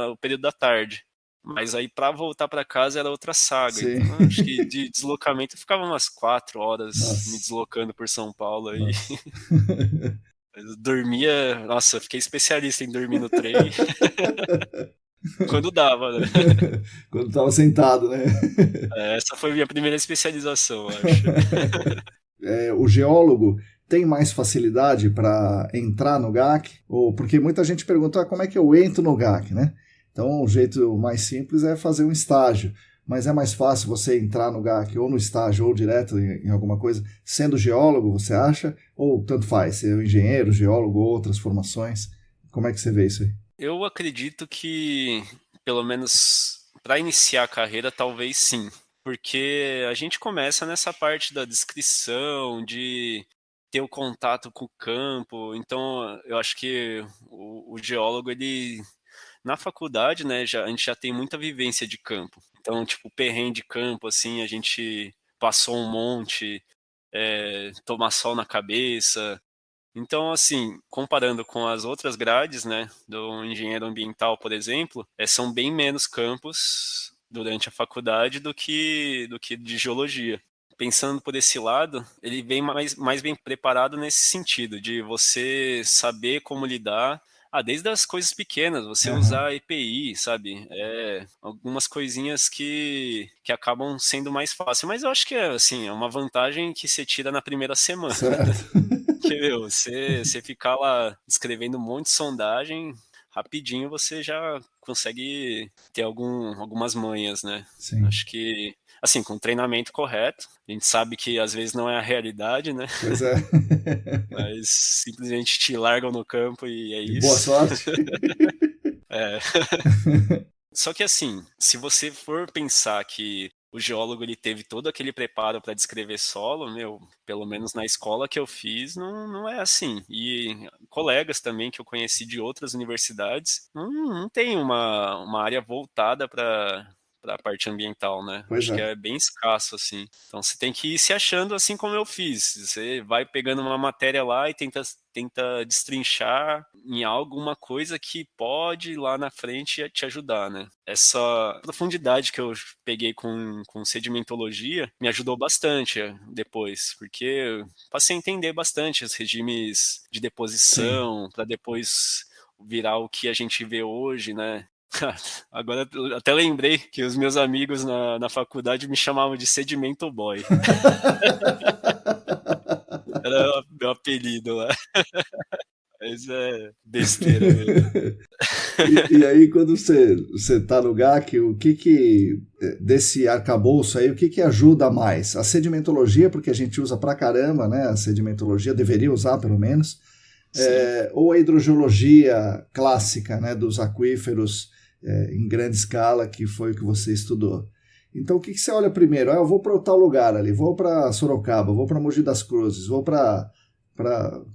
o período da tarde. Mas aí para voltar para casa era outra saga. Sim. Então acho que de deslocamento eu ficava umas 4 horas me Nossa, deslocando por São Paulo aí. nossa. Eu dormia, nossa, eu fiquei especialista em dormir no trem quando dava, né? Quando estava sentado, né? Essa foi a minha primeira especialização, eu acho. O geólogo tem mais facilidade para entrar no GAC? Ou porque muita gente pergunta como é que eu entro no GAC, né? Então o jeito mais simples é fazer um estágio, mas é mais fácil você entrar no GAC ou no estágio ou direto em alguma coisa, sendo geólogo, você acha? Ou tanto faz, ser engenheiro, geólogo ou outras formações? Como é que você vê isso aí? Eu acredito que, pelo menos para iniciar a carreira, talvez sim. Porque a gente começa nessa parte da descrição, de ter o contato com o campo. Então, eu acho que o geólogo, ele, na faculdade, né, a gente já tem muita vivência de campo. Então, tipo, perrengue de campo, assim, a gente passou um monte, tomar sol na cabeça, então, assim, comparando com as outras grades, né, do engenheiro ambiental, por exemplo, são bem menos campos durante a faculdade do que de geologia. Pensando por esse lado, ele vem mais bem preparado nesse sentido, de você saber como lidar, desde as coisas pequenas, você Aham, usar EPI, sabe? Algumas coisinhas que acabam sendo mais fáceis. Mas eu acho que assim, é uma vantagem que você tira na primeira semana. certo. Que, meu, você ficar lá escrevendo um monte de sondagem, rapidinho você já consegue ter algumas manhas, né? Sim. Acho que, assim, com treinamento correto, a gente sabe que às vezes não é a realidade, né? Pois é. Mas simplesmente te largam no campo e é E boa isso. sorte. É. Só que assim, se você for pensar que o geólogo ele teve todo aquele preparo para descrever solo, meu, pelo menos na escola que eu fiz, não é assim. E colegas também que eu conheci de outras universidades, não tem uma área voltada para a parte ambiental, né? Pois Acho que é. é bem escasso, assim. Então você tem que ir se achando assim como eu fiz. Você vai pegando uma matéria lá e tenta destrinchar em alguma coisa que pode lá na frente te ajudar, né? Essa profundidade que eu peguei com sedimentologia me ajudou bastante depois, porque eu passei a entender bastante os regimes de Sim. deposição para depois virar o que a gente vê hoje, né? Agora eu até lembrei que os meus amigos na faculdade me chamavam de sedimento boy. Era meu apelido lá. Mas é besteira mesmo. E aí, quando você tá no GAC, o que desse arcabouço aí, o que ajuda mais? A sedimentologia, porque a gente usa pra caramba, né? A sedimentologia deveria usar, pelo menos. Sim. Ou a hidrogeologia clássica, né? Dos aquíferos em grande escala, que foi o que você estudou. Então, o que você olha primeiro? Eu vou para tal lugar ali, vou para Sorocaba, vou para Mogi das Cruzes, vou para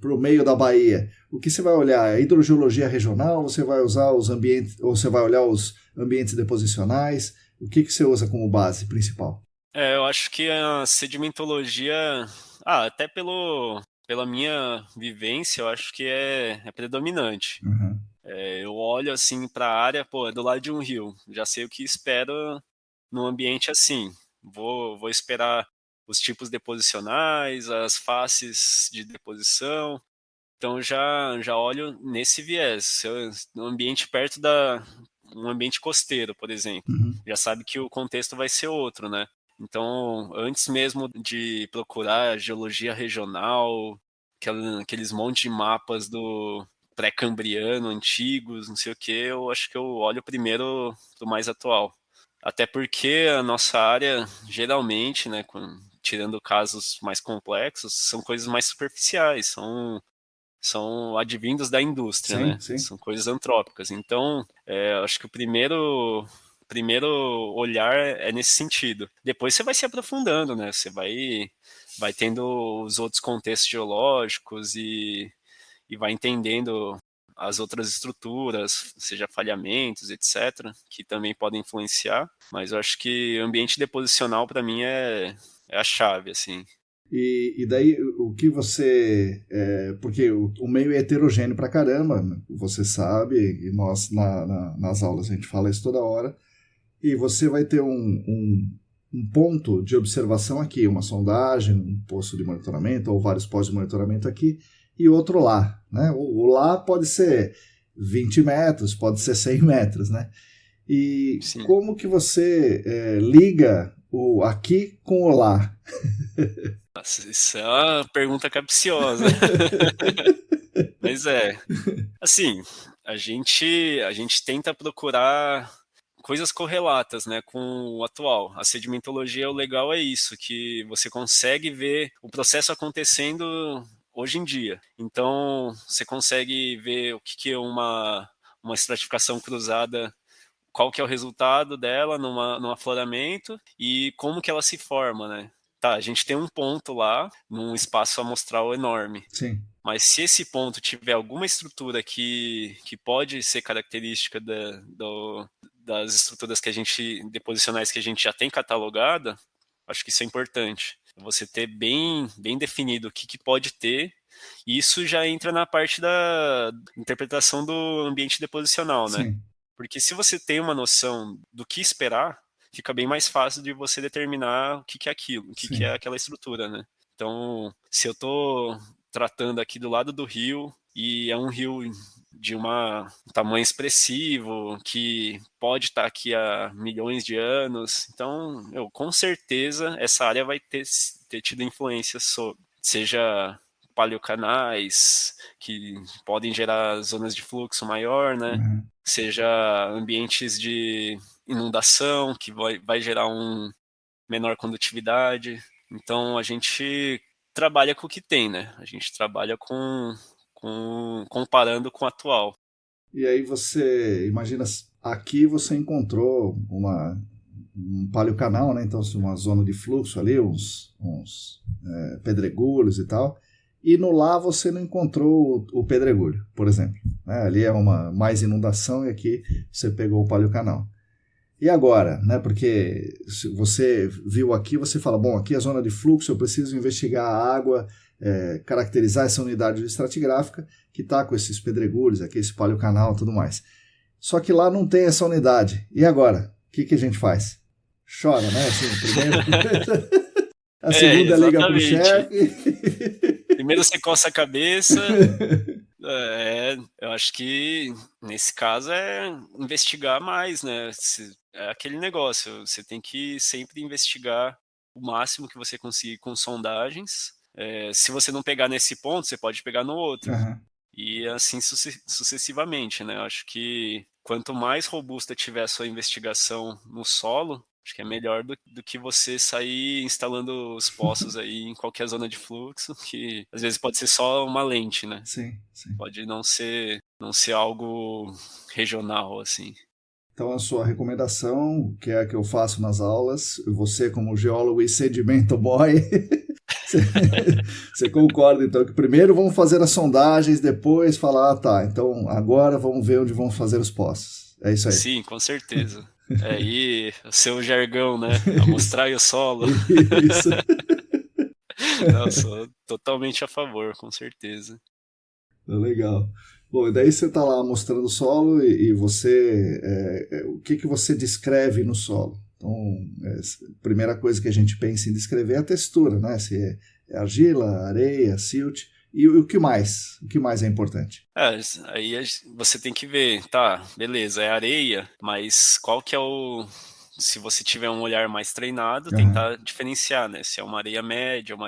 o meio da Bahia. O que você vai olhar? A hidrogeologia regional? Você vai usar os ambientes, ou você vai olhar os ambientes deposicionais? O que você usa como base principal? Eu acho que a sedimentologia, até pela minha vivência, eu acho que é predominante. Uhum. Eu olho assim para a área, pô, é do lado de um rio, já sei o que espero num ambiente assim. Vou esperar os tipos deposicionais, as faces de deposição. Então já olho nesse viés. Se eu, no ambiente perto um ambiente costeiro, por exemplo, Uhum. já sabe que o contexto vai ser outro, né? Então, antes mesmo de procurar geologia regional, aqueles monte de mapas do pré-cambriano antigos, não sei o que, eu acho que eu olho primeiro do mais atual. Até porque a nossa área, geralmente, né, tirando casos mais complexos, são coisas mais superficiais, são advindos da indústria, Sim, né? sim. São coisas antrópicas. Então, acho que o primeiro olhar é nesse sentido. Depois você vai se aprofundando, né? Você vai tendo os outros contextos geológicos e vai entendendo as outras estruturas, seja falhamentos, etc., que também podem influenciar. Mas eu acho que ambiente deposicional para mim é a chave, assim. E daí o que você. Porque o meio é heterogêneo pra caramba, né? Você sabe, e nós nas aulas a gente fala isso toda hora, e você vai ter um ponto de observação aqui, uma sondagem, um posto de monitoramento, ou vários postos de monitoramento aqui, e outro lá. Né? O lá pode ser 20 metros, pode ser 100 metros, né? E Sim. como que você liga o aqui com o lá? Nossa, isso é uma pergunta capciosa. Mas assim, a gente tenta procurar coisas correlatas, né, com o atual. A sedimentologia, o legal é isso, que você consegue ver o processo acontecendo hoje em dia. Então, você consegue ver o que é uma estratificação cruzada, qual que é o resultado dela num afloramento e como que ela se forma, né? Tá, a gente tem um ponto lá, num espaço amostral enorme. Sim. Mas se esse ponto tiver alguma estrutura que pode ser característica das estruturas que a gente, deposicionais que a gente já tem catalogada, acho que isso é importante. Você ter bem definido o que pode ter, e isso já entra na parte da interpretação do ambiente deposicional, né? Sim. Porque se você tem uma noção do que esperar, fica bem mais fácil de você determinar o que é aquilo, o que é Sim. aquela estrutura, né? Então, se eu estou tratando aqui do lado do rio e é um rio de um tamanho expressivo que pode estar aqui há milhões de anos, então com certeza essa área vai ter tido influência sobre, seja paleocanais, que podem gerar zonas de fluxo maior, né? Uhum. Seja ambientes de inundação, que vai gerar menor condutividade. Então a gente trabalha com o que tem, né? A gente trabalha comparando com o atual. E aí você, imagina, aqui você encontrou um paleocanal, né? Então uma zona de fluxo ali, uns pedregulhos e tal. E no lá você não encontrou o pedregulho, por exemplo. Né? Ali é uma mais inundação e aqui você pegou o paleocanal. E agora, né? Porque se você viu aqui, você fala, bom, aqui é a zona de fluxo, eu preciso investigar a água, caracterizar essa unidade estratigráfica que está com esses pedregulhos, aqui esse paleocanal e tudo mais. Só que lá não tem essa unidade. E agora? O que a gente faz? Chora, né? Assim, primeiro... A segunda liga pro chefe. Primeiro você coça a cabeça. Eu acho que nesse caso é investigar mais, né? É aquele negócio, você tem que sempre investigar o máximo que você conseguir com sondagens. Se você não pegar nesse ponto, você pode pegar no outro. Uhum. E assim sucessivamente, né? Eu acho que quanto mais robusta tiver a sua investigação no solo, acho que é melhor do que você sair instalando os poços aí em qualquer zona de fluxo, que às vezes pode ser só uma lente, né? Sim, sim. Pode não ser algo regional, assim. Então, a sua recomendação, que é a que eu faço nas aulas, você como geólogo e sedimento boy, você concorda, então, que primeiro vamos fazer as sondagens, depois falar, tá, então agora vamos ver onde vamos fazer os poços. É isso aí. Sim, com certeza. Aí, o seu jargão, né? Amostrar o solo. Isso. Não, sou totalmente a favor, com certeza. Legal. Bom, e daí você está lá mostrando o solo e você, o que você descreve no solo? Então, a primeira coisa que a gente pensa em descrever é a textura, né? Se é argila, areia, silt. E o que mais? O que mais é importante? Aí você tem que ver, tá, beleza, é areia, mas qual que é se você tiver um olhar mais treinado, tentar diferenciar, né? Se é uma areia média, uma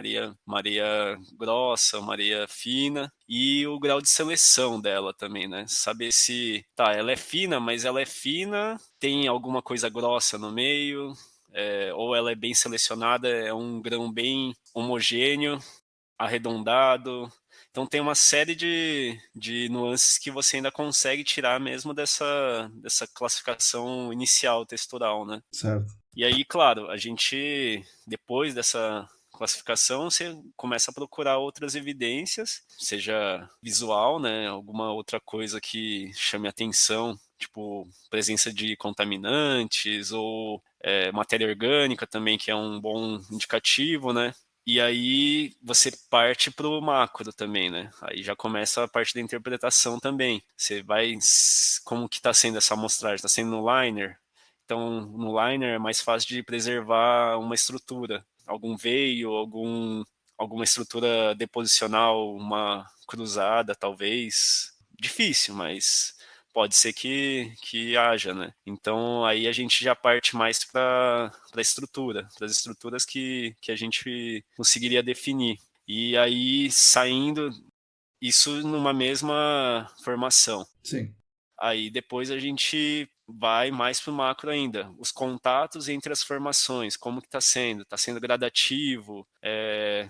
areia grossa, uma areia fina, e o grau de seleção dela também, né? Saber se, tá, ela é fina, mas ela é fina, tem alguma coisa grossa no meio, ou ela é bem selecionada, é um grão bem homogêneo, arredondado. Então tem uma série de nuances que você ainda consegue tirar mesmo dessa classificação inicial textural, né? Certo. E aí, claro, a gente, depois dessa classificação, você começa a procurar outras evidências, seja visual, né? Alguma outra coisa que chame atenção, tipo presença de contaminantes ou matéria orgânica também, que é um bom indicativo, né? E aí você parte para o macro também, né? Aí já começa a parte da interpretação também. Você vai, como que está sendo essa amostragem? Está sendo no liner? Então, no liner é mais fácil de preservar uma estrutura, algum veio, alguma estrutura deposicional, uma cruzada, talvez. Difícil, mas pode ser que haja, né? Então, aí a gente já parte mais para a estrutura, para as estruturas que a gente conseguiria definir. E aí, saindo isso numa mesma formação. Sim. Aí depois a gente vai mais para o macro ainda. Os contatos entre as formações, como que está sendo? Está sendo gradativo?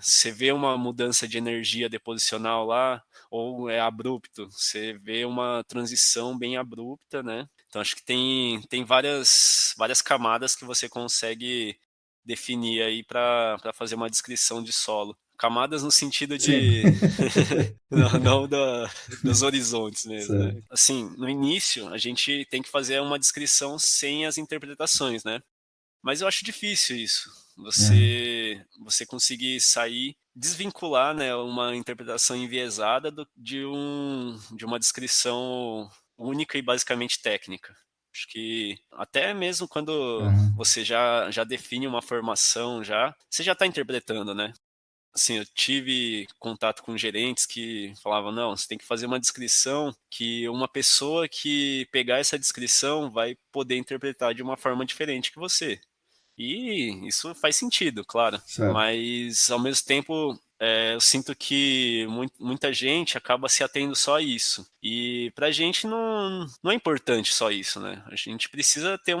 Você vê uma mudança de energia deposicional lá? Ou é abrupto? Você vê uma transição bem abrupta, né? Então acho que tem várias camadas que você consegue definir aí para fazer uma descrição de solo. Camadas no sentido Sim. de. não dos horizontes mesmo, Certo. né? Assim, no início, a gente tem que fazer uma descrição sem as interpretações, né? Mas eu acho difícil isso. Você conseguir sair, desvincular, né, uma interpretação enviesada de uma descrição única e basicamente técnica. Acho que até mesmo quando você já define uma formação, você já está interpretando, né? Assim, eu tive contato com gerentes que falavam, não, você tem que fazer uma descrição que uma pessoa que pegar essa descrição vai poder interpretar de uma forma diferente que você. E isso faz sentido, claro. Certo. Mas, ao mesmo tempo, eu sinto que muita gente acaba se atendo só a isso. E pra gente não é importante só isso, né? A gente precisa ter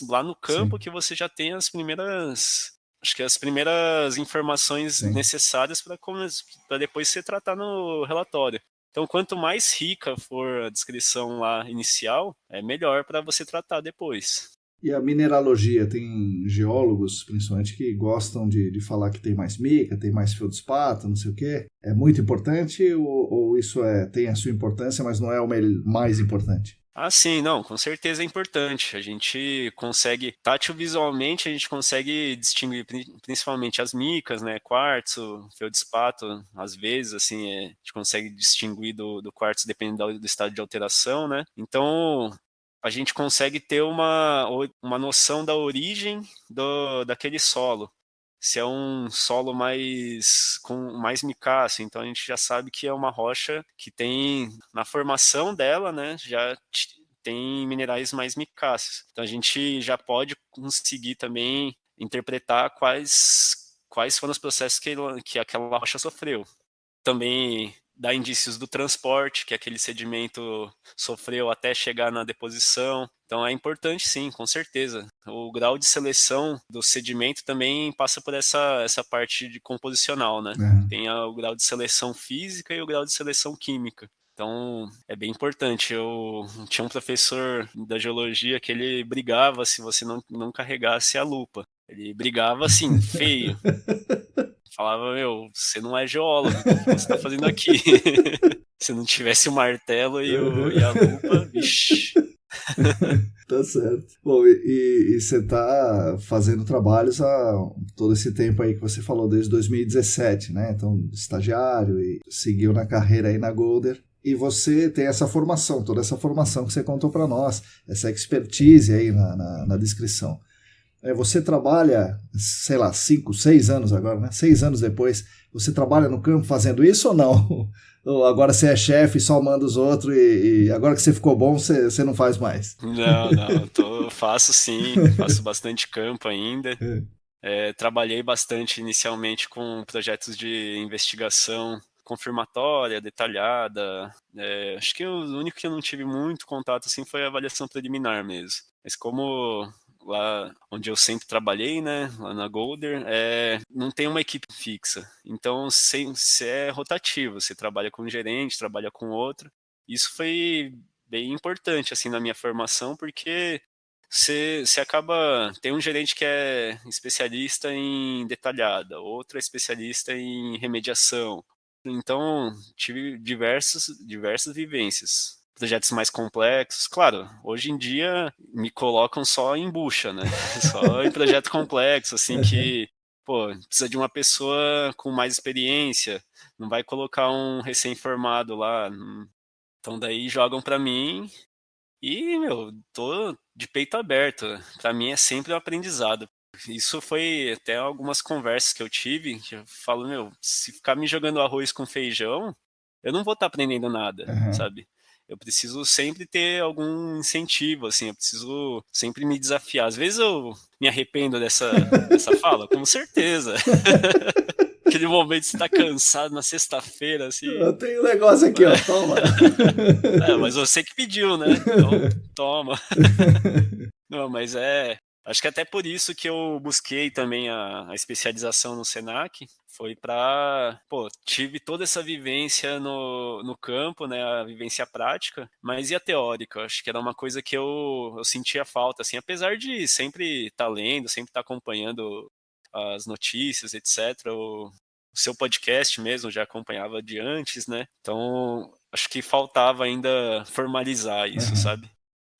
lá no campo Sim, que você já tem acho que as primeiras informações sim. necessárias para depois você tratar no relatório. Então, quanto mais rica for a descrição lá inicial, é melhor para você tratar depois. E a mineralogia, tem geólogos, principalmente, que gostam de falar que tem mais mica, tem mais feldspato, não sei o quê. É muito importante ou isso tem a sua importância, mas não é o mais importante? Ah, sim, não, com certeza é importante. A gente consegue, tátil-visualmente, a gente consegue distinguir principalmente as micas, né, quartzo, feldspato, às vezes, assim, a gente consegue distinguir do quartzo dependendo do estado de alteração, né. Então, a gente consegue ter uma noção da origem daquele solo. Se é um solo com mais micáceo, então a gente já sabe que é uma rocha que tem, na formação dela, né, tem minerais mais micáceos. Então a gente já pode conseguir também interpretar quais foram os processos que aquela rocha sofreu. Também dá indícios do transporte que aquele sedimento sofreu até chegar na deposição. Então é importante sim, com certeza. O grau de seleção do sedimento também passa por essa parte de composicional, né? É. Tem o grau de seleção física e o grau de seleção química. Então, é bem importante. Eu tinha um professor da geologia que ele brigava se você não carregasse a lupa. Ele brigava assim, feio. Falava, meu, você não é geólogo, o que você está fazendo aqui? Se não tivesse o martelo e a lupa, vixi. Tá certo. Bom, e você está fazendo trabalhos há todo esse tempo aí que você falou, desde 2017, né? Então, estagiário e seguiu na carreira aí na Golder. E você tem essa formação, toda essa formação que você contou para nós, essa expertise aí na descrição. Você trabalha, sei lá, 5, 6 anos agora, né? 6 anos depois, você trabalha no campo fazendo isso ou não? Ou agora você é chefe e só manda os outros e agora que você ficou bom, você não faz mais? Não, faço sim, faço bastante campo ainda. Trabalhei bastante inicialmente com projetos de investigação confirmatória, detalhada. Acho que o único que eu não tive muito contato assim foi a avaliação preliminar mesmo. Mas como lá onde eu sempre trabalhei, né, lá na Golder, não tem uma equipe fixa. Então, você é rotativo, você trabalha com um gerente, trabalha com outro. Isso foi bem importante assim na minha formação, porque você acaba. Tem um gerente que é especialista em detalhada, outro é especialista em remediação. Então, tive diversas vivências. Projetos mais complexos. Claro, hoje em dia me colocam só em bucha, né? Só em projeto complexo, assim, que, pô, precisa de uma pessoa com mais experiência, não vai colocar um recém-formado lá. Então, daí jogam para mim e, meu, tô de peito aberto. Pra mim é sempre um aprendizado. Isso foi até algumas conversas que eu tive, que eu falo, meu, se ficar me jogando arroz com feijão, eu não vou estar aprendendo nada, Uhum. sabe? Eu preciso sempre ter algum incentivo, assim, eu preciso sempre me desafiar. Às vezes eu me arrependo dessa fala, com certeza. Aquele momento que você tá cansado na sexta-feira, Eu assim. tenho um negócio aqui, ó, toma. Mas você que pediu, né? Então, toma. Não, mas acho que até por isso que eu busquei também a especialização no Senac, foi para, pô, tive toda essa vivência no campo, né, a vivência prática, mas e a teórica? Eu acho que era uma coisa que eu sentia falta, assim, apesar de sempre estar lendo, sempre estar acompanhando as notícias, etc. O seu podcast mesmo eu já acompanhava de antes, né? Então, acho que faltava ainda formalizar isso, Uhum. sabe?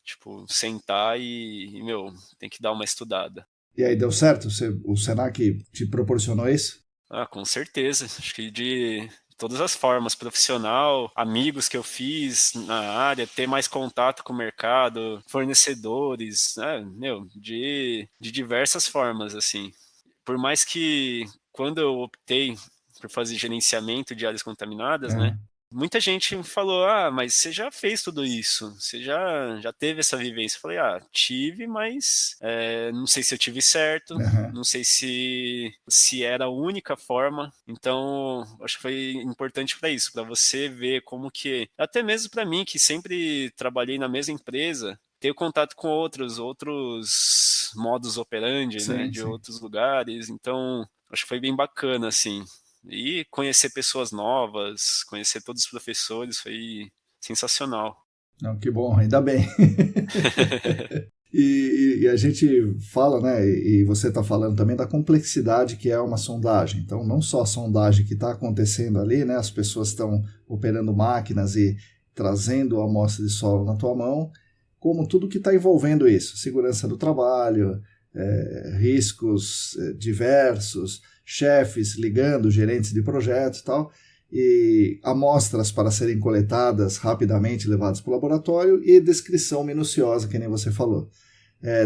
Tipo, sentar meu, tem que dar uma estudada. E aí, deu certo? O Senac te proporcionou isso? Ah, com certeza. Acho que de todas as formas, profissional, amigos que eu fiz na área, ter mais contato com o mercado, fornecedores, meu, de diversas formas, assim. Por mais que quando eu optei por fazer gerenciamento de áreas contaminadas, né, Uhum. muita gente falou, mas você já fez tudo isso, você já teve essa vivência. Eu falei, tive, mas não sei se eu tive certo, Aham. não sei se era a única forma. Então, acho que foi importante para isso, para você ver como que, até mesmo para mim, que sempre trabalhei na mesma empresa, ter contato com outros modus operandi, né, Sim, de sim. outros lugares. Então, acho que foi bem bacana, assim. E conhecer pessoas novas, conhecer todos os professores, foi sensacional. Não, que bom, ainda bem. E a gente fala, né, e você está falando também da complexidade que é uma sondagem. Então, não só a sondagem que está acontecendo ali, né, as pessoas estão operando máquinas e trazendo a amostra de solo na tua mão, como tudo que está envolvendo isso, segurança do trabalho, riscos diversos, chefes ligando, gerentes de projetos e tal, e amostras para serem coletadas rapidamente, levadas para o laboratório e descrição minuciosa, que nem você falou.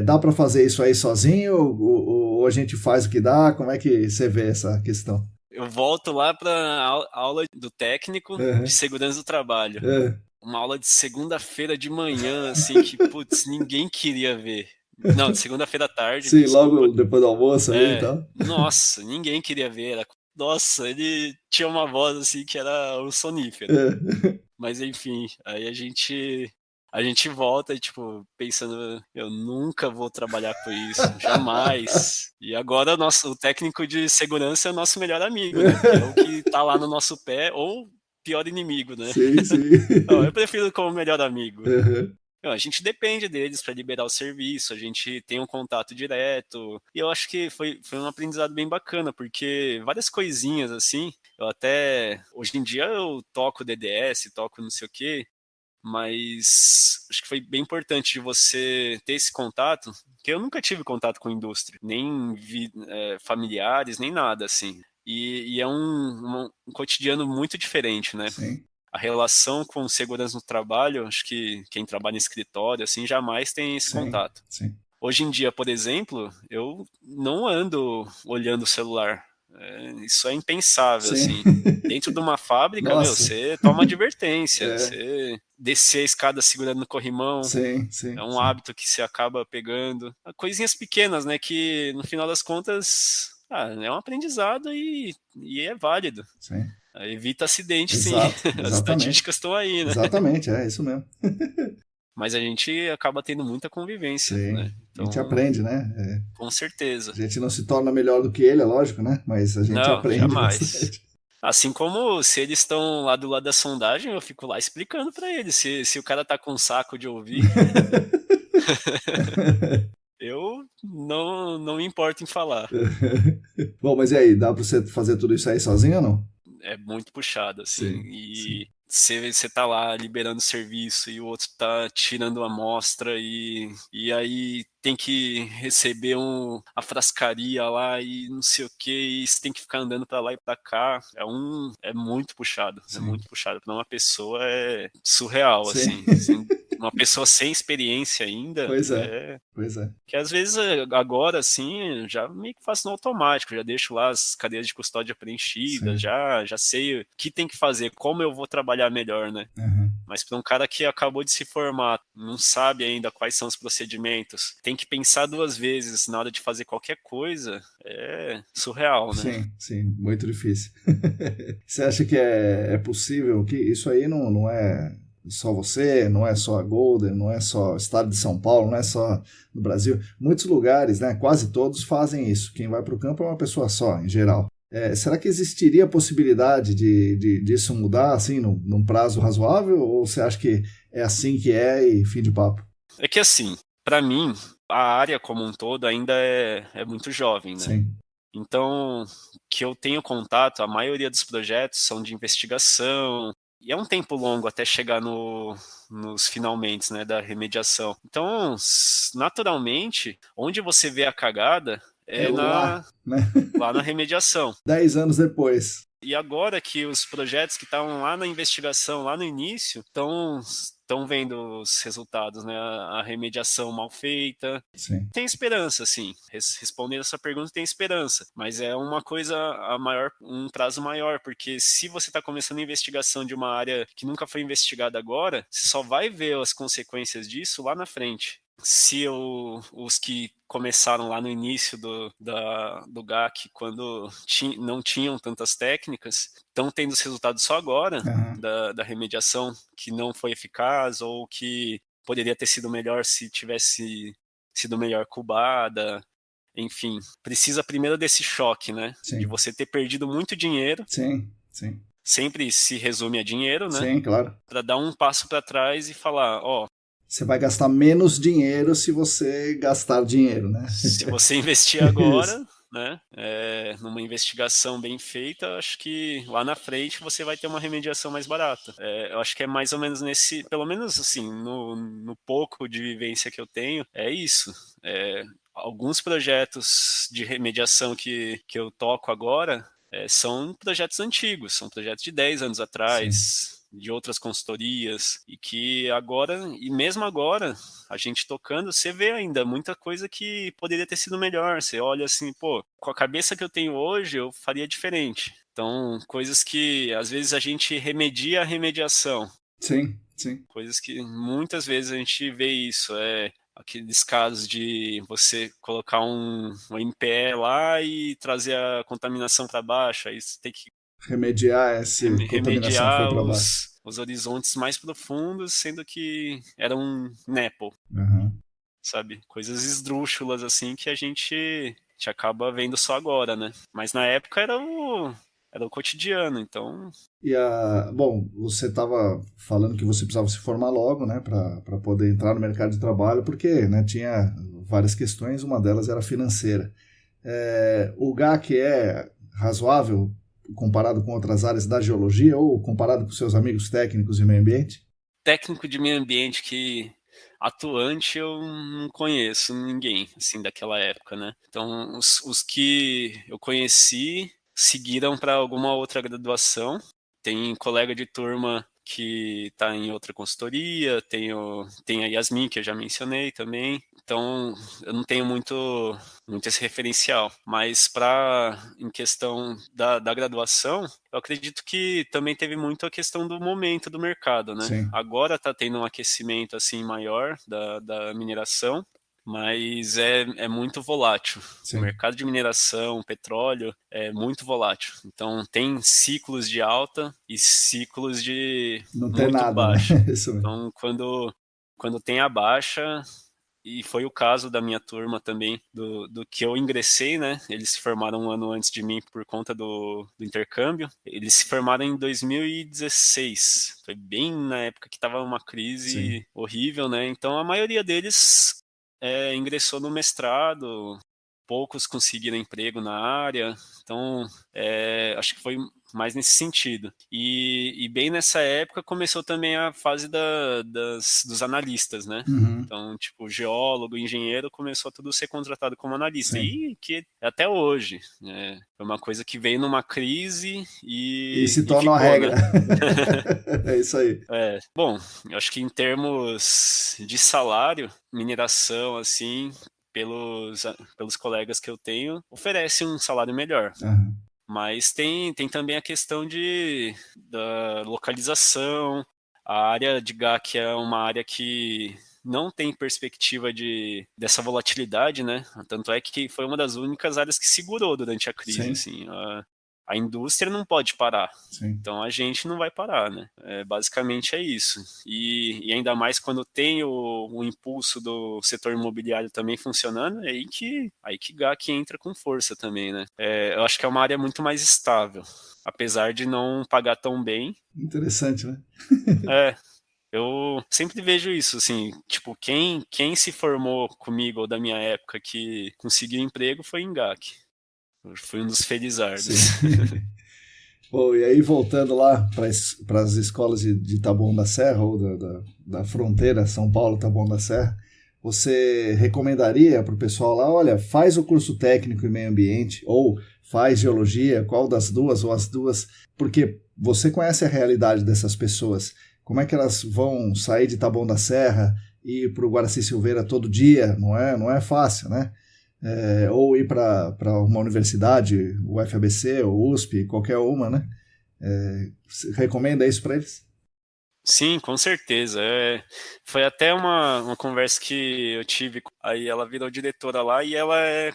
Dá para fazer isso aí sozinho ou a gente faz o que dá? Como é que você vê essa questão? Eu volto lá para a aula do técnico de Uhum. segurança do trabalho. Uhum. Uma aula de segunda-feira de manhã, assim, que, putz, ninguém queria ver. Não, de segunda-feira à tarde, Sim, logo desculpa. depois do almoço ali e tal. Nossa, ninguém queria ver. Nossa, ele tinha uma voz, assim, que era um sonífero. É. Mas enfim, aí a gente volta e, tipo, pensando, eu nunca vou trabalhar com isso, jamais. E agora o técnico de segurança é o nosso melhor amigo, né? Porque é o que tá lá no nosso pé, ou pior inimigo, né? Sim, sim. Não, eu prefiro como melhor amigo. Uhum. Não, a gente depende deles para liberar o serviço, a gente tem um contato direto. E eu acho que foi um aprendizado bem bacana, porque várias coisinhas assim, hoje em dia eu toco DDS, toco não sei o quê, mas acho que foi bem importante de você ter esse contato, porque eu nunca tive contato com indústria, nem familiares, nem nada assim. E é um cotidiano muito diferente, né? Sim, A relação com segurança no trabalho, acho que quem trabalha em escritório, assim, jamais tem esse sim, contato. sim. Hoje em dia, por exemplo, eu não ando olhando o celular. Isso é impensável, Sim. assim. Dentro de uma fábrica, meu, Nossa. você toma advertência. É. Você descer a escada segurando no corrimão Sim, é sim, um sim. hábito que você acaba pegando. Coisinhas pequenas, né, que no final das contas, é um aprendizado e é válido. Sim. Evita acidente, sim. Exato, As exatamente. estatísticas estão aí, né? Exatamente, é isso mesmo. Mas a gente acaba tendo muita convivência, Sim. né? A gente Então, aprende, né? com certeza. A gente não se torna melhor do que ele, é lógico, né? Mas a gente Não, aprende jamais. bastante. Assim como se eles estão lá do lado da sondagem, eu fico lá explicando pra eles. Se o cara tá com um saco de ouvir, eu não me importo em falar. Bom, mas e aí, dá pra você fazer tudo isso aí sozinho ou não? É muito puxado, assim. Sim, sim. E você tá lá liberando serviço e o outro tá tirando a amostra e aí tem que receber a frascaria lá e não sei o que, e você tem que ficar andando pra lá e pra cá. É muito puxado, é Sim, muito puxado. Pra uma pessoa é surreal, sim. assim. Uma pessoa sem experiência ainda, Pois é, pois é. que às vezes agora assim, já meio que faço no automático, já deixo lá as cadeias de custódia preenchidas, Sim. já sei o que tem que fazer, como eu vou trabalhar melhor, né? Uhum. Mas para um cara que acabou de se formar, não sabe ainda quais são os procedimentos, tem que pensar duas vezes na hora de fazer qualquer coisa, é surreal, né? Sim, sim, muito difícil. Você acha que é possível que isso aí não é só você, não é só a Golden, não é só o estado de São Paulo, não é só no Brasil. Muitos lugares, né, quase todos fazem isso. Quem vai para o campo é uma pessoa só, em geral. Será que existiria a possibilidade disso mudar assim num prazo razoável? Ou você acha que é assim que é e fim de papo? É que assim, para mim, a área como um todo ainda é muito jovem, né? Sim, Então, que eu tenho contato, a maioria dos projetos são de investigação, e é um tempo longo até chegar nos finalmente, né, da remediação. Então, naturalmente, onde você vê a cagada é é lá, né? lá na remediação. 10 anos depois. E agora que os projetos que estavam lá na investigação, lá no início, estão vendo os resultados, né? A remediação mal feita. Sim. Tem esperança, sim. Respondendo essa pergunta, tem esperança. Mas é uma coisa a maior, um prazo maior, porque se você está começando a investigação de uma área que nunca foi investigada agora, você só vai ver as consequências disso lá na frente. Se os que começaram lá no início do GAC, quando não tinham tantas técnicas, estão tendo os resultados só agora da remediação, que não foi eficaz ou que poderia ter sido melhor se tivesse sido melhor cubada. Enfim, precisa primeiro desse choque, né? Sim. De você ter perdido muito dinheiro. Sim, sim. Sempre se resume a dinheiro, né? Sim, claro. Para dar um passo para trás e falar, você vai gastar menos dinheiro se você gastar dinheiro, né? Se você investir agora, né, numa investigação bem feita, acho que lá na frente você vai ter uma remediação mais barata. Eu acho que é mais ou menos pelo menos assim, no pouco de vivência que eu tenho, é isso. Alguns projetos de remediação que eu toco agora são projetos antigos, são projetos de 10 anos atrás. Sim. De outras consultorias, e que agora, e mesmo agora, a gente tocando, você vê ainda muita coisa que poderia ter sido melhor. Você olha assim, com a cabeça que eu tenho hoje, eu faria diferente. Então, coisas que às vezes a gente remedia a remediação. Sim, sim. Coisas que muitas vezes a gente vê isso, aqueles casos de você colocar um MPE lá e trazer a contaminação para baixo, aí você tem que remediar essa contaminação que foi para baixo. Os horizontes mais profundos, sendo que era um NEPL, sabe? Coisas esdrúxulas assim que a gente acaba vendo só agora, né? Mas na época era o cotidiano, então... Bom, você estava falando que você precisava se formar logo, né, para poder entrar no mercado de trabalho, porque, né, tinha várias questões, uma delas era financeira. O GAC é razoável comparado com outras áreas da geologia ou comparado com seus amigos técnicos de meio ambiente? Técnico de meio ambiente que atuante eu não conheço ninguém assim daquela época, né? Então os que eu conheci seguiram para alguma outra graduação. Tem colega de turma que está em outra consultoria, tem a Yasmin, que eu já mencionei também. Então, eu não tenho muito esse referencial. Mas em questão da graduação, eu acredito que também teve muito a questão do momento do mercado, né? Sim. Agora está tendo um aquecimento assim maior da mineração, mas é muito volátil. Sim. O mercado de mineração, petróleo, é muito volátil. Então, tem ciclos de alta e ciclos de não tem muito nada, baixa. Né? Isso mesmo. Então, quando tem a baixa, e foi o caso da minha turma também, do que eu ingressei, né? Eles se formaram um ano antes de mim por conta do intercâmbio. Eles se formaram em 2016. Foi bem na época que estava uma crise horrível, né? Então, a maioria deles ingressou no mestrado, poucos conseguiram emprego na área, então acho que foi mais nesse sentido. E bem nessa época começou também a fase dos analistas, né? Então, tipo, geólogo, engenheiro, começou a tudo ser contratado como analista. Sim. E que até hoje, foi uma coisa que veio numa crise e se torna uma regra. Né? É isso aí. Bom, eu acho que em termos de salário, mineração, assim, pelos colegas que eu tenho, oferece um salário melhor. Mas tem também a questão da localização. A área de GAC é uma área que não tem perspectiva dessa volatilidade, né? Tanto é que foi uma das únicas áreas que segurou durante a crise. Assim, a indústria não pode parar. Sim. Então a gente não vai parar, né? Basicamente é isso. E ainda mais quando tem o impulso do setor imobiliário também funcionando, é aí que GAC entra com força também, né? Eu acho que é uma área muito mais estável, apesar de não pagar tão bem. Interessante, né? Eu sempre vejo isso, assim, tipo, quem se formou comigo ou da minha época que conseguiu emprego foi em GAC. Eu fui um dos felizardos. Bom, e aí voltando lá para as escolas de Taboão da Serra, ou da fronteira São Paulo-Taboão da Serra, você recomendaria para o pessoal lá, olha, faz o curso técnico em meio ambiente, ou faz geologia, qual das duas ou as duas, porque você conhece a realidade dessas pessoas. Como é que elas vão sair de Taboão da Serra e ir para o Guaraci Silveira todo dia? Não é fácil, né? Ou ir para uma universidade, o FABC, ou USP, qualquer uma, né? Recomenda isso para eles? Sim, com certeza. Foi até uma conversa que eu tive. Aí ela virou diretora lá e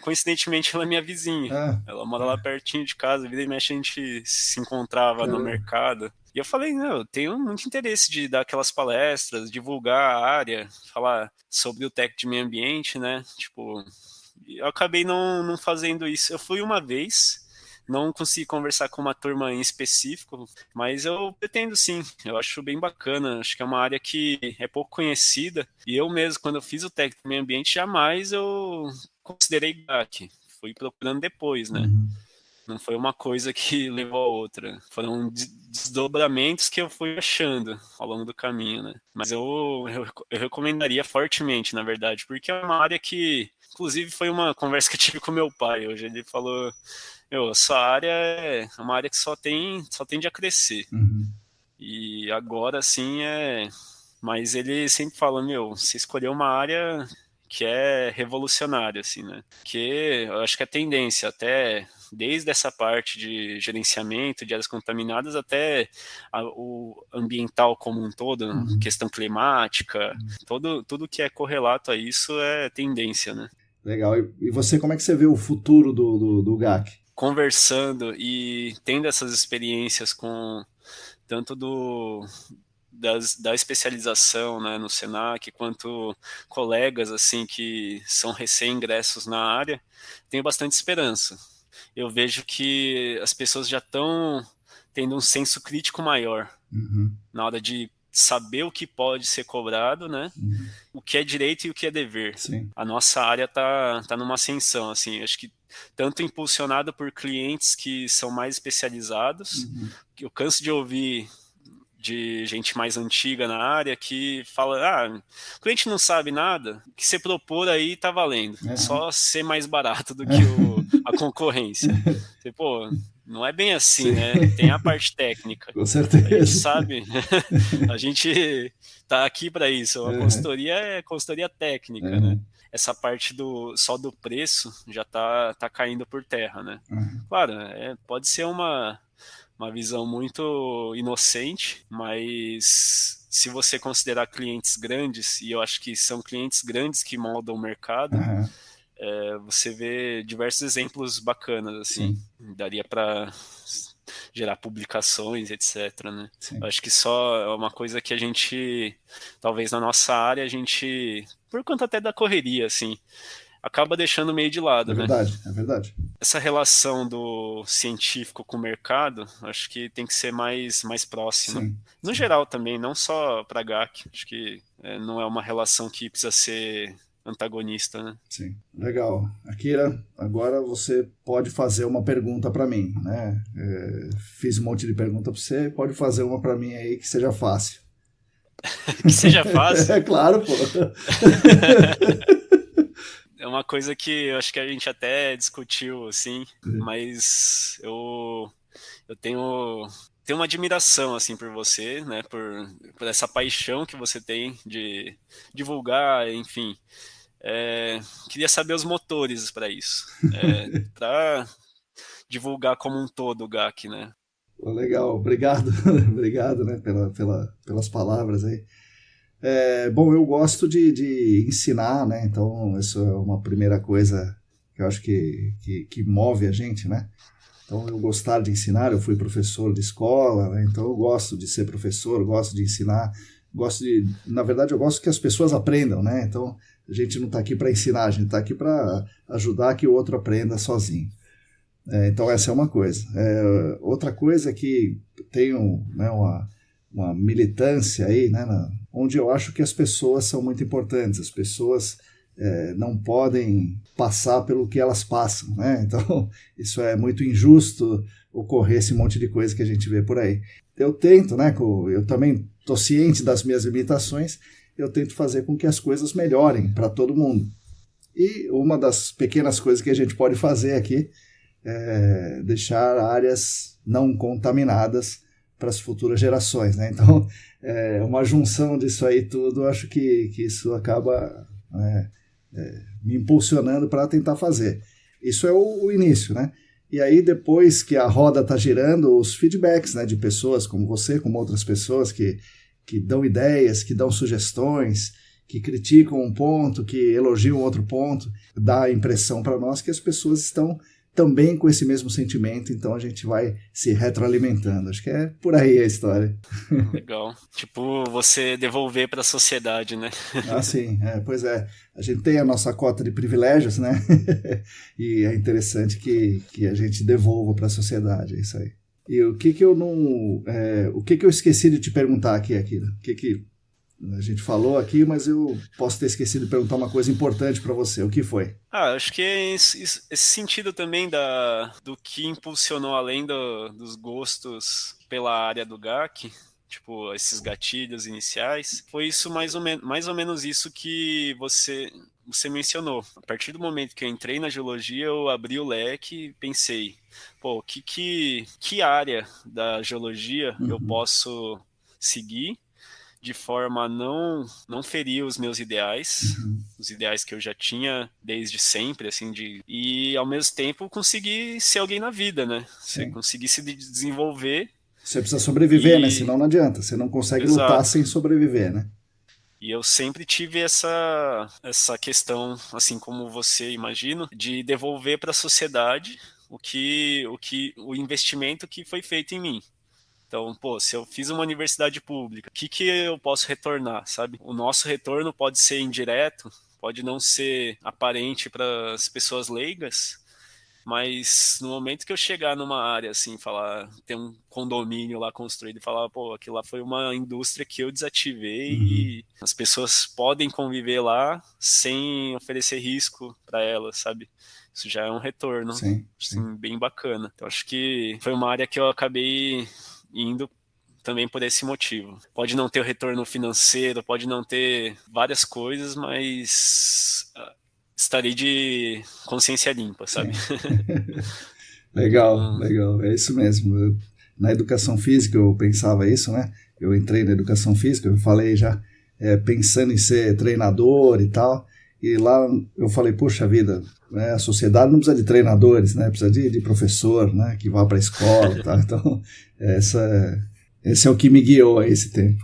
coincidentemente, ela é minha vizinha. Ela mora lá pertinho de casa, vira e mexe a gente se encontrava no mercado. E eu falei, não, eu tenho muito interesse de dar aquelas palestras, divulgar a área, falar sobre o TEC de meio ambiente, né? Tipo, eu acabei não fazendo isso. Eu fui uma vez. Não consegui conversar com uma turma em específico, mas eu pretendo sim, eu acho bem bacana, acho que é uma área que é pouco conhecida, e eu mesmo, quando eu fiz o técnico de meio ambiente, jamais eu considerei GAC, fui procurando depois, né? Não foi uma coisa que levou a outra, foram desdobramentos que eu fui achando ao longo do caminho, né? Mas eu recomendaria fortemente, na verdade, porque é uma área que, inclusive, foi uma conversa que eu tive com meu pai hoje, ele falou... essa área é uma área que só tende a crescer. E agora, sim, Mas ele sempre fala, você escolheu uma área que é revolucionária, assim, né? Que eu acho que é tendência, até desde essa parte de gerenciamento de áreas contaminadas até o ambiental como um todo, questão climática, tudo que é correlato a isso é tendência, né? Legal. E você, como é que você vê o futuro do GAC? Conversando e tendo essas experiências com tanto da especialização, né, no Senac, quanto colegas assim que são recém-ingressos na área, tenho bastante esperança. Eu vejo que as pessoas já estão tendo um senso crítico maior na hora de saber o que pode ser cobrado, né? O que é direito e o que é dever. Sim. A nossa área tá numa ascensão, assim, acho que tanto impulsionada por clientes que são mais especializados, que eu canso de ouvir de gente mais antiga na área que fala, o cliente não sabe nada, o que você propor aí tá valendo, só ser mais barato do que a concorrência. Você, não é bem assim, né? Tem a parte técnica. Com certeza. A gente sabe, a gente tá aqui para isso, a consultoria é consultoria técnica, né? Essa parte só do preço já tá caindo por terra, né? Claro, pode ser uma visão muito inocente, mas se você considerar clientes grandes, e eu acho que são clientes grandes que moldam o mercado, você vê diversos exemplos bacanas, assim. Daria para gerar publicações, etc, né? Eu acho que só é uma coisa que a gente, talvez na nossa área, a gente, por conta até da correria, assim, acaba deixando meio de lado, né? É verdade. Essa relação do científico com o mercado, acho que tem que ser mais próxima. No geral também, não só para GAC. Acho que não é uma relação que precisa ser antagonista, né? Sim, legal. Akira, agora você pode fazer uma pergunta para mim, né? Fiz um monte de pergunta para você, pode fazer uma para mim aí que seja fácil. Que seja fácil? É claro, pô. É uma coisa que eu acho que a gente até discutiu, assim, mas eu tenho uma admiração, assim, por você, né, por essa paixão que você tem de divulgar, enfim. Queria saber os motores para isso, para divulgar como um todo o GAC, né? Legal, obrigado, obrigado, né, pelas palavras aí. Bom, eu gosto de ensinar, né? Então isso é uma primeira coisa que eu acho que move a gente, né? Então eu gostar de ensinar, eu fui professor de escola, né? Então eu gosto de ser professor, gosto de ensinar, na verdade eu gosto que as pessoas aprendam, né? Então a gente não está aqui para ensinar, a gente está aqui para ajudar que o outro aprenda sozinho. Então essa é uma coisa. Outra coisa é que tenho, né, uma militância aí, né, onde eu acho que as pessoas são muito importantes. As pessoas não podem passar pelo que elas passam, né? Então isso é muito injusto ocorrer esse monte de coisa que a gente vê por aí. Eu tento, né? Eu também estou ciente das minhas limitações. Eu tento fazer com que as coisas melhorem para todo mundo. E uma das pequenas coisas que a gente pode fazer aqui deixar áreas não contaminadas para as futuras gerações, né? Então, uma junção disso aí tudo, eu acho que isso acaba me impulsionando para tentar fazer. Isso é o início, né? E aí, depois que a roda está girando, os feedbacks, né, de pessoas como você, como outras pessoas que dão ideias, que dão sugestões, que criticam um ponto, que elogiam outro ponto, dá a impressão para nós que as pessoas estão também com esse mesmo sentimento, então a gente vai se retroalimentando. Acho que é por aí a história. Legal. Tipo, você devolver para a sociedade, né? Ah, sim. Pois é. A gente tem a nossa cota de privilégios, né? E é interessante que a gente devolva para a sociedade, é isso aí. E o que eu não... o que eu esqueci de te perguntar aqui, Akira? O que a gente falou aqui, mas eu posso ter esquecido de perguntar uma coisa importante para você. O que foi? Acho que é esse sentido também do que impulsionou além dos gostos pela área do GAC, tipo, esses gatilhos iniciais, foi isso mais ou menos isso que você mencionou. A partir do momento que eu entrei na geologia, eu abri o leque e pensei, pô, que área da geologia eu posso seguir de forma a não ferir os meus ideais, os ideais que eu já tinha desde sempre, assim, e ao mesmo tempo conseguir ser alguém na vida, né? Você conseguir se desenvolver. Você precisa sobreviver, né? Senão não adianta. Você não consegue lutar sem sobreviver, né? E eu sempre tive essa questão, assim como você, imagino, de devolver para a sociedade o investimento que foi feito em mim. Então, pô, se eu fiz uma universidade pública, o que eu posso retornar, sabe? O nosso retorno pode ser indireto, pode não ser aparente para as pessoas leigas, mas no momento que eu chegar numa área, assim, ter um condomínio lá construído e falar, pô, aquilo lá foi uma indústria que eu desativei e as pessoas podem conviver lá sem oferecer risco para elas, sabe? Isso já é um retorno, sim. Assim, bem bacana. Então, acho que foi uma área que eu acabei indo também por esse motivo. Pode não ter o retorno financeiro, pode não ter várias coisas, mas estarei de consciência limpa, sabe? Legal, legal. É isso mesmo. Na educação física eu pensava isso, né? Eu entrei na educação física, eu falei já, pensando em ser treinador e tal, e lá eu falei, puxa vida, a sociedade não precisa de treinadores, né? Precisa de professor, né? Que vá para a escola, tá? Então, esse é o que me guiou a esse tempo.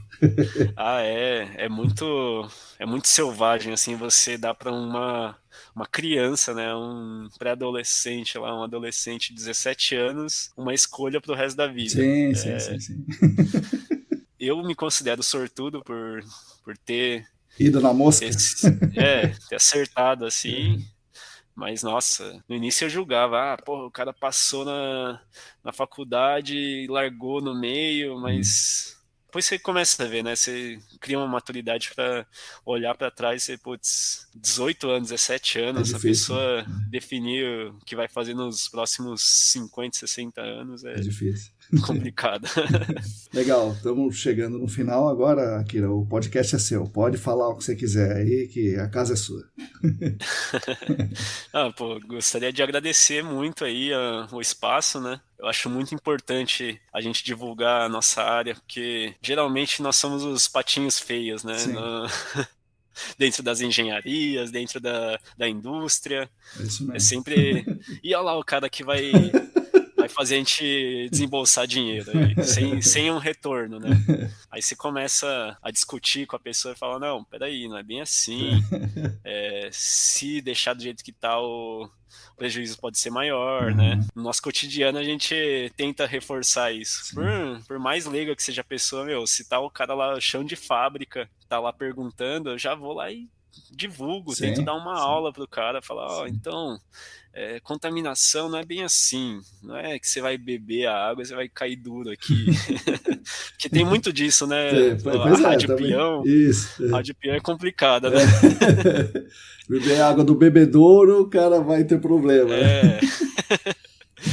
É muito selvagem, assim, você dá para uma criança, né, um pré-adolescente lá, um adolescente de 17 anos, uma escolha pro resto da vida. Sim. Eu me considero sortudo por ter ido na mosca. Ter acertado assim. Mas, nossa, no início eu julgava, o cara passou na faculdade e largou no meio, mas depois você começa a ver, né? Você cria uma maturidade para olhar para trás e você, 18 anos, 17 anos, a pessoa definir o que vai fazer nos próximos 50, 60 anos é difícil. Complicado. Legal, estamos chegando no final agora, Akira, o podcast é seu, pode falar o que você quiser aí, que a casa é sua. Gostaria de agradecer muito aí o espaço, né? Eu acho muito importante a gente divulgar a nossa área, porque geralmente nós somos os patinhos feios, né? Dentro das engenharias, dentro da indústria. É isso mesmo. É sempre... E olha lá o cara que vai fazer a gente desembolsar dinheiro aí, sem um retorno, né? Aí você começa a discutir com a pessoa e fala, não, peraí, não é bem assim. Se deixar do jeito que tá, o prejuízo pode ser maior, né? No nosso cotidiano a gente tenta reforçar isso. Por mais leiga que seja a pessoa, se tá o cara lá, chão de fábrica, tá lá perguntando, eu já vou lá e divulgo, tento dar uma aula pro cara, falar, então, contaminação não é bem assim, não é que você vai beber a água e você vai cair duro aqui. Porque tem muito disso, né? Rádio peão. Isso. Rádio peão é complicada, né? Beber água do bebedouro, o cara vai ter problema.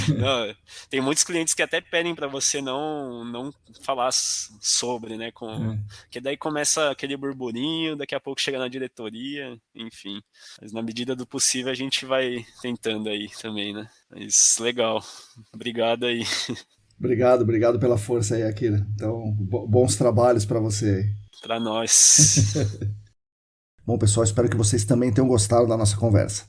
Não, tem muitos clientes que até pedem para você não falar sobre, né? Que daí começa aquele burburinho, daqui a pouco chega na diretoria, enfim. Mas na medida do possível a gente vai tentando aí também, né? Mas legal. Obrigado aí. Obrigado pela força aí, Akira. Então, bons trabalhos para você aí. Para nós. Bom, pessoal, espero que vocês também tenham gostado da nossa conversa.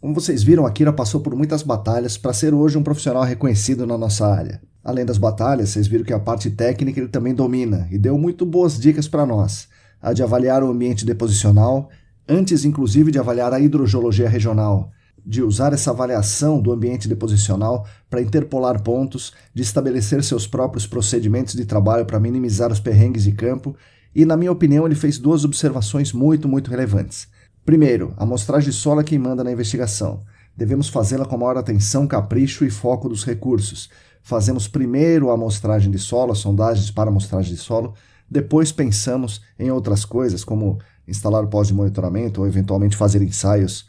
Como vocês viram, Akira passou por muitas batalhas para ser hoje um profissional reconhecido na nossa área. Além das batalhas, vocês viram que a parte técnica ele também domina e deu muito boas dicas para nós. A de avaliar o ambiente deposicional, antes inclusive de avaliar a hidrogeologia regional, de usar essa avaliação do ambiente deposicional para interpolar pontos, de estabelecer seus próprios procedimentos de trabalho para minimizar os perrengues de campo, e, na minha opinião, ele fez duas observações muito relevantes. Primeiro, a amostragem de solo é quem manda na investigação. Devemos fazê-la com maior atenção, capricho e foco dos recursos. Fazemos primeiro a amostragem de solo, as sondagens para amostragem de solo, depois pensamos em outras coisas, como instalar pós de monitoramento ou eventualmente fazer ensaios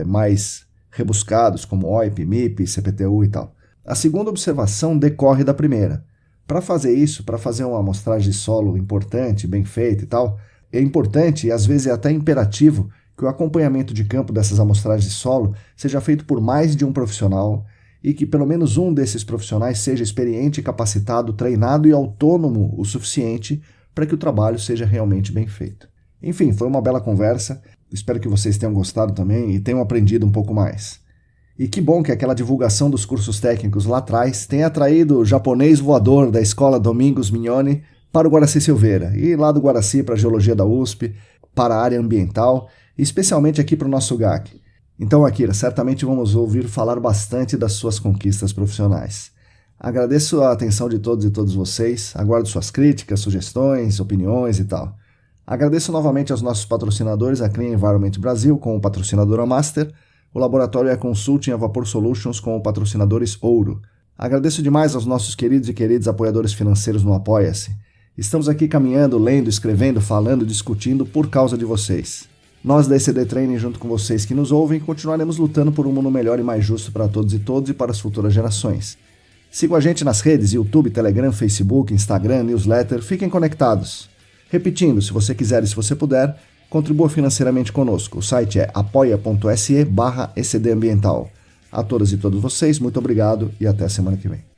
mais rebuscados, como OIP, MIP, CPTU e tal. A segunda observação decorre da primeira. Para fazer isso, para fazer uma amostragem de solo importante, bem feita e tal, é importante e às vezes é até imperativo que o acompanhamento de campo dessas amostragens de solo seja feito por mais de um profissional e que pelo menos um desses profissionais seja experiente, capacitado, treinado e autônomo o suficiente para que o trabalho seja realmente bem feito. Enfim, foi uma bela conversa, espero que vocês tenham gostado também e tenham aprendido um pouco mais. E que bom que aquela divulgação dos cursos técnicos lá atrás tenha atraído o japonês voador da escola Domingos Mignoni para o Guaraci Silveira, e lá do Guaraci para a Geologia da USP, para a área ambiental, e especialmente aqui para o nosso GAC. Então, Akira, certamente vamos ouvir falar bastante das suas conquistas profissionais. Agradeço a atenção de todos e todas vocês, aguardo suas críticas, sugestões, opiniões e tal. Agradeço novamente aos nossos patrocinadores, a Clean Environment Brasil, com o patrocinador Master, o Laboratório E Consulting a Vapor Solutions com patrocinadores Ouro. Agradeço demais aos nossos queridos e queridos apoiadores financeiros no Apoia-se. Estamos aqui caminhando, lendo, escrevendo, falando, discutindo por causa de vocês. Nós da ECD Training, junto com vocês que nos ouvem, continuaremos lutando por um mundo melhor e mais justo para todos e para as futuras gerações. Sigam a gente nas redes YouTube, Telegram, Facebook, Instagram, newsletter, fiquem conectados. Repetindo, se você quiser e se você puder, contribua financeiramente conosco. O site é apoia.se/ECDambiental. A todas e todos vocês, muito obrigado e até a semana que vem.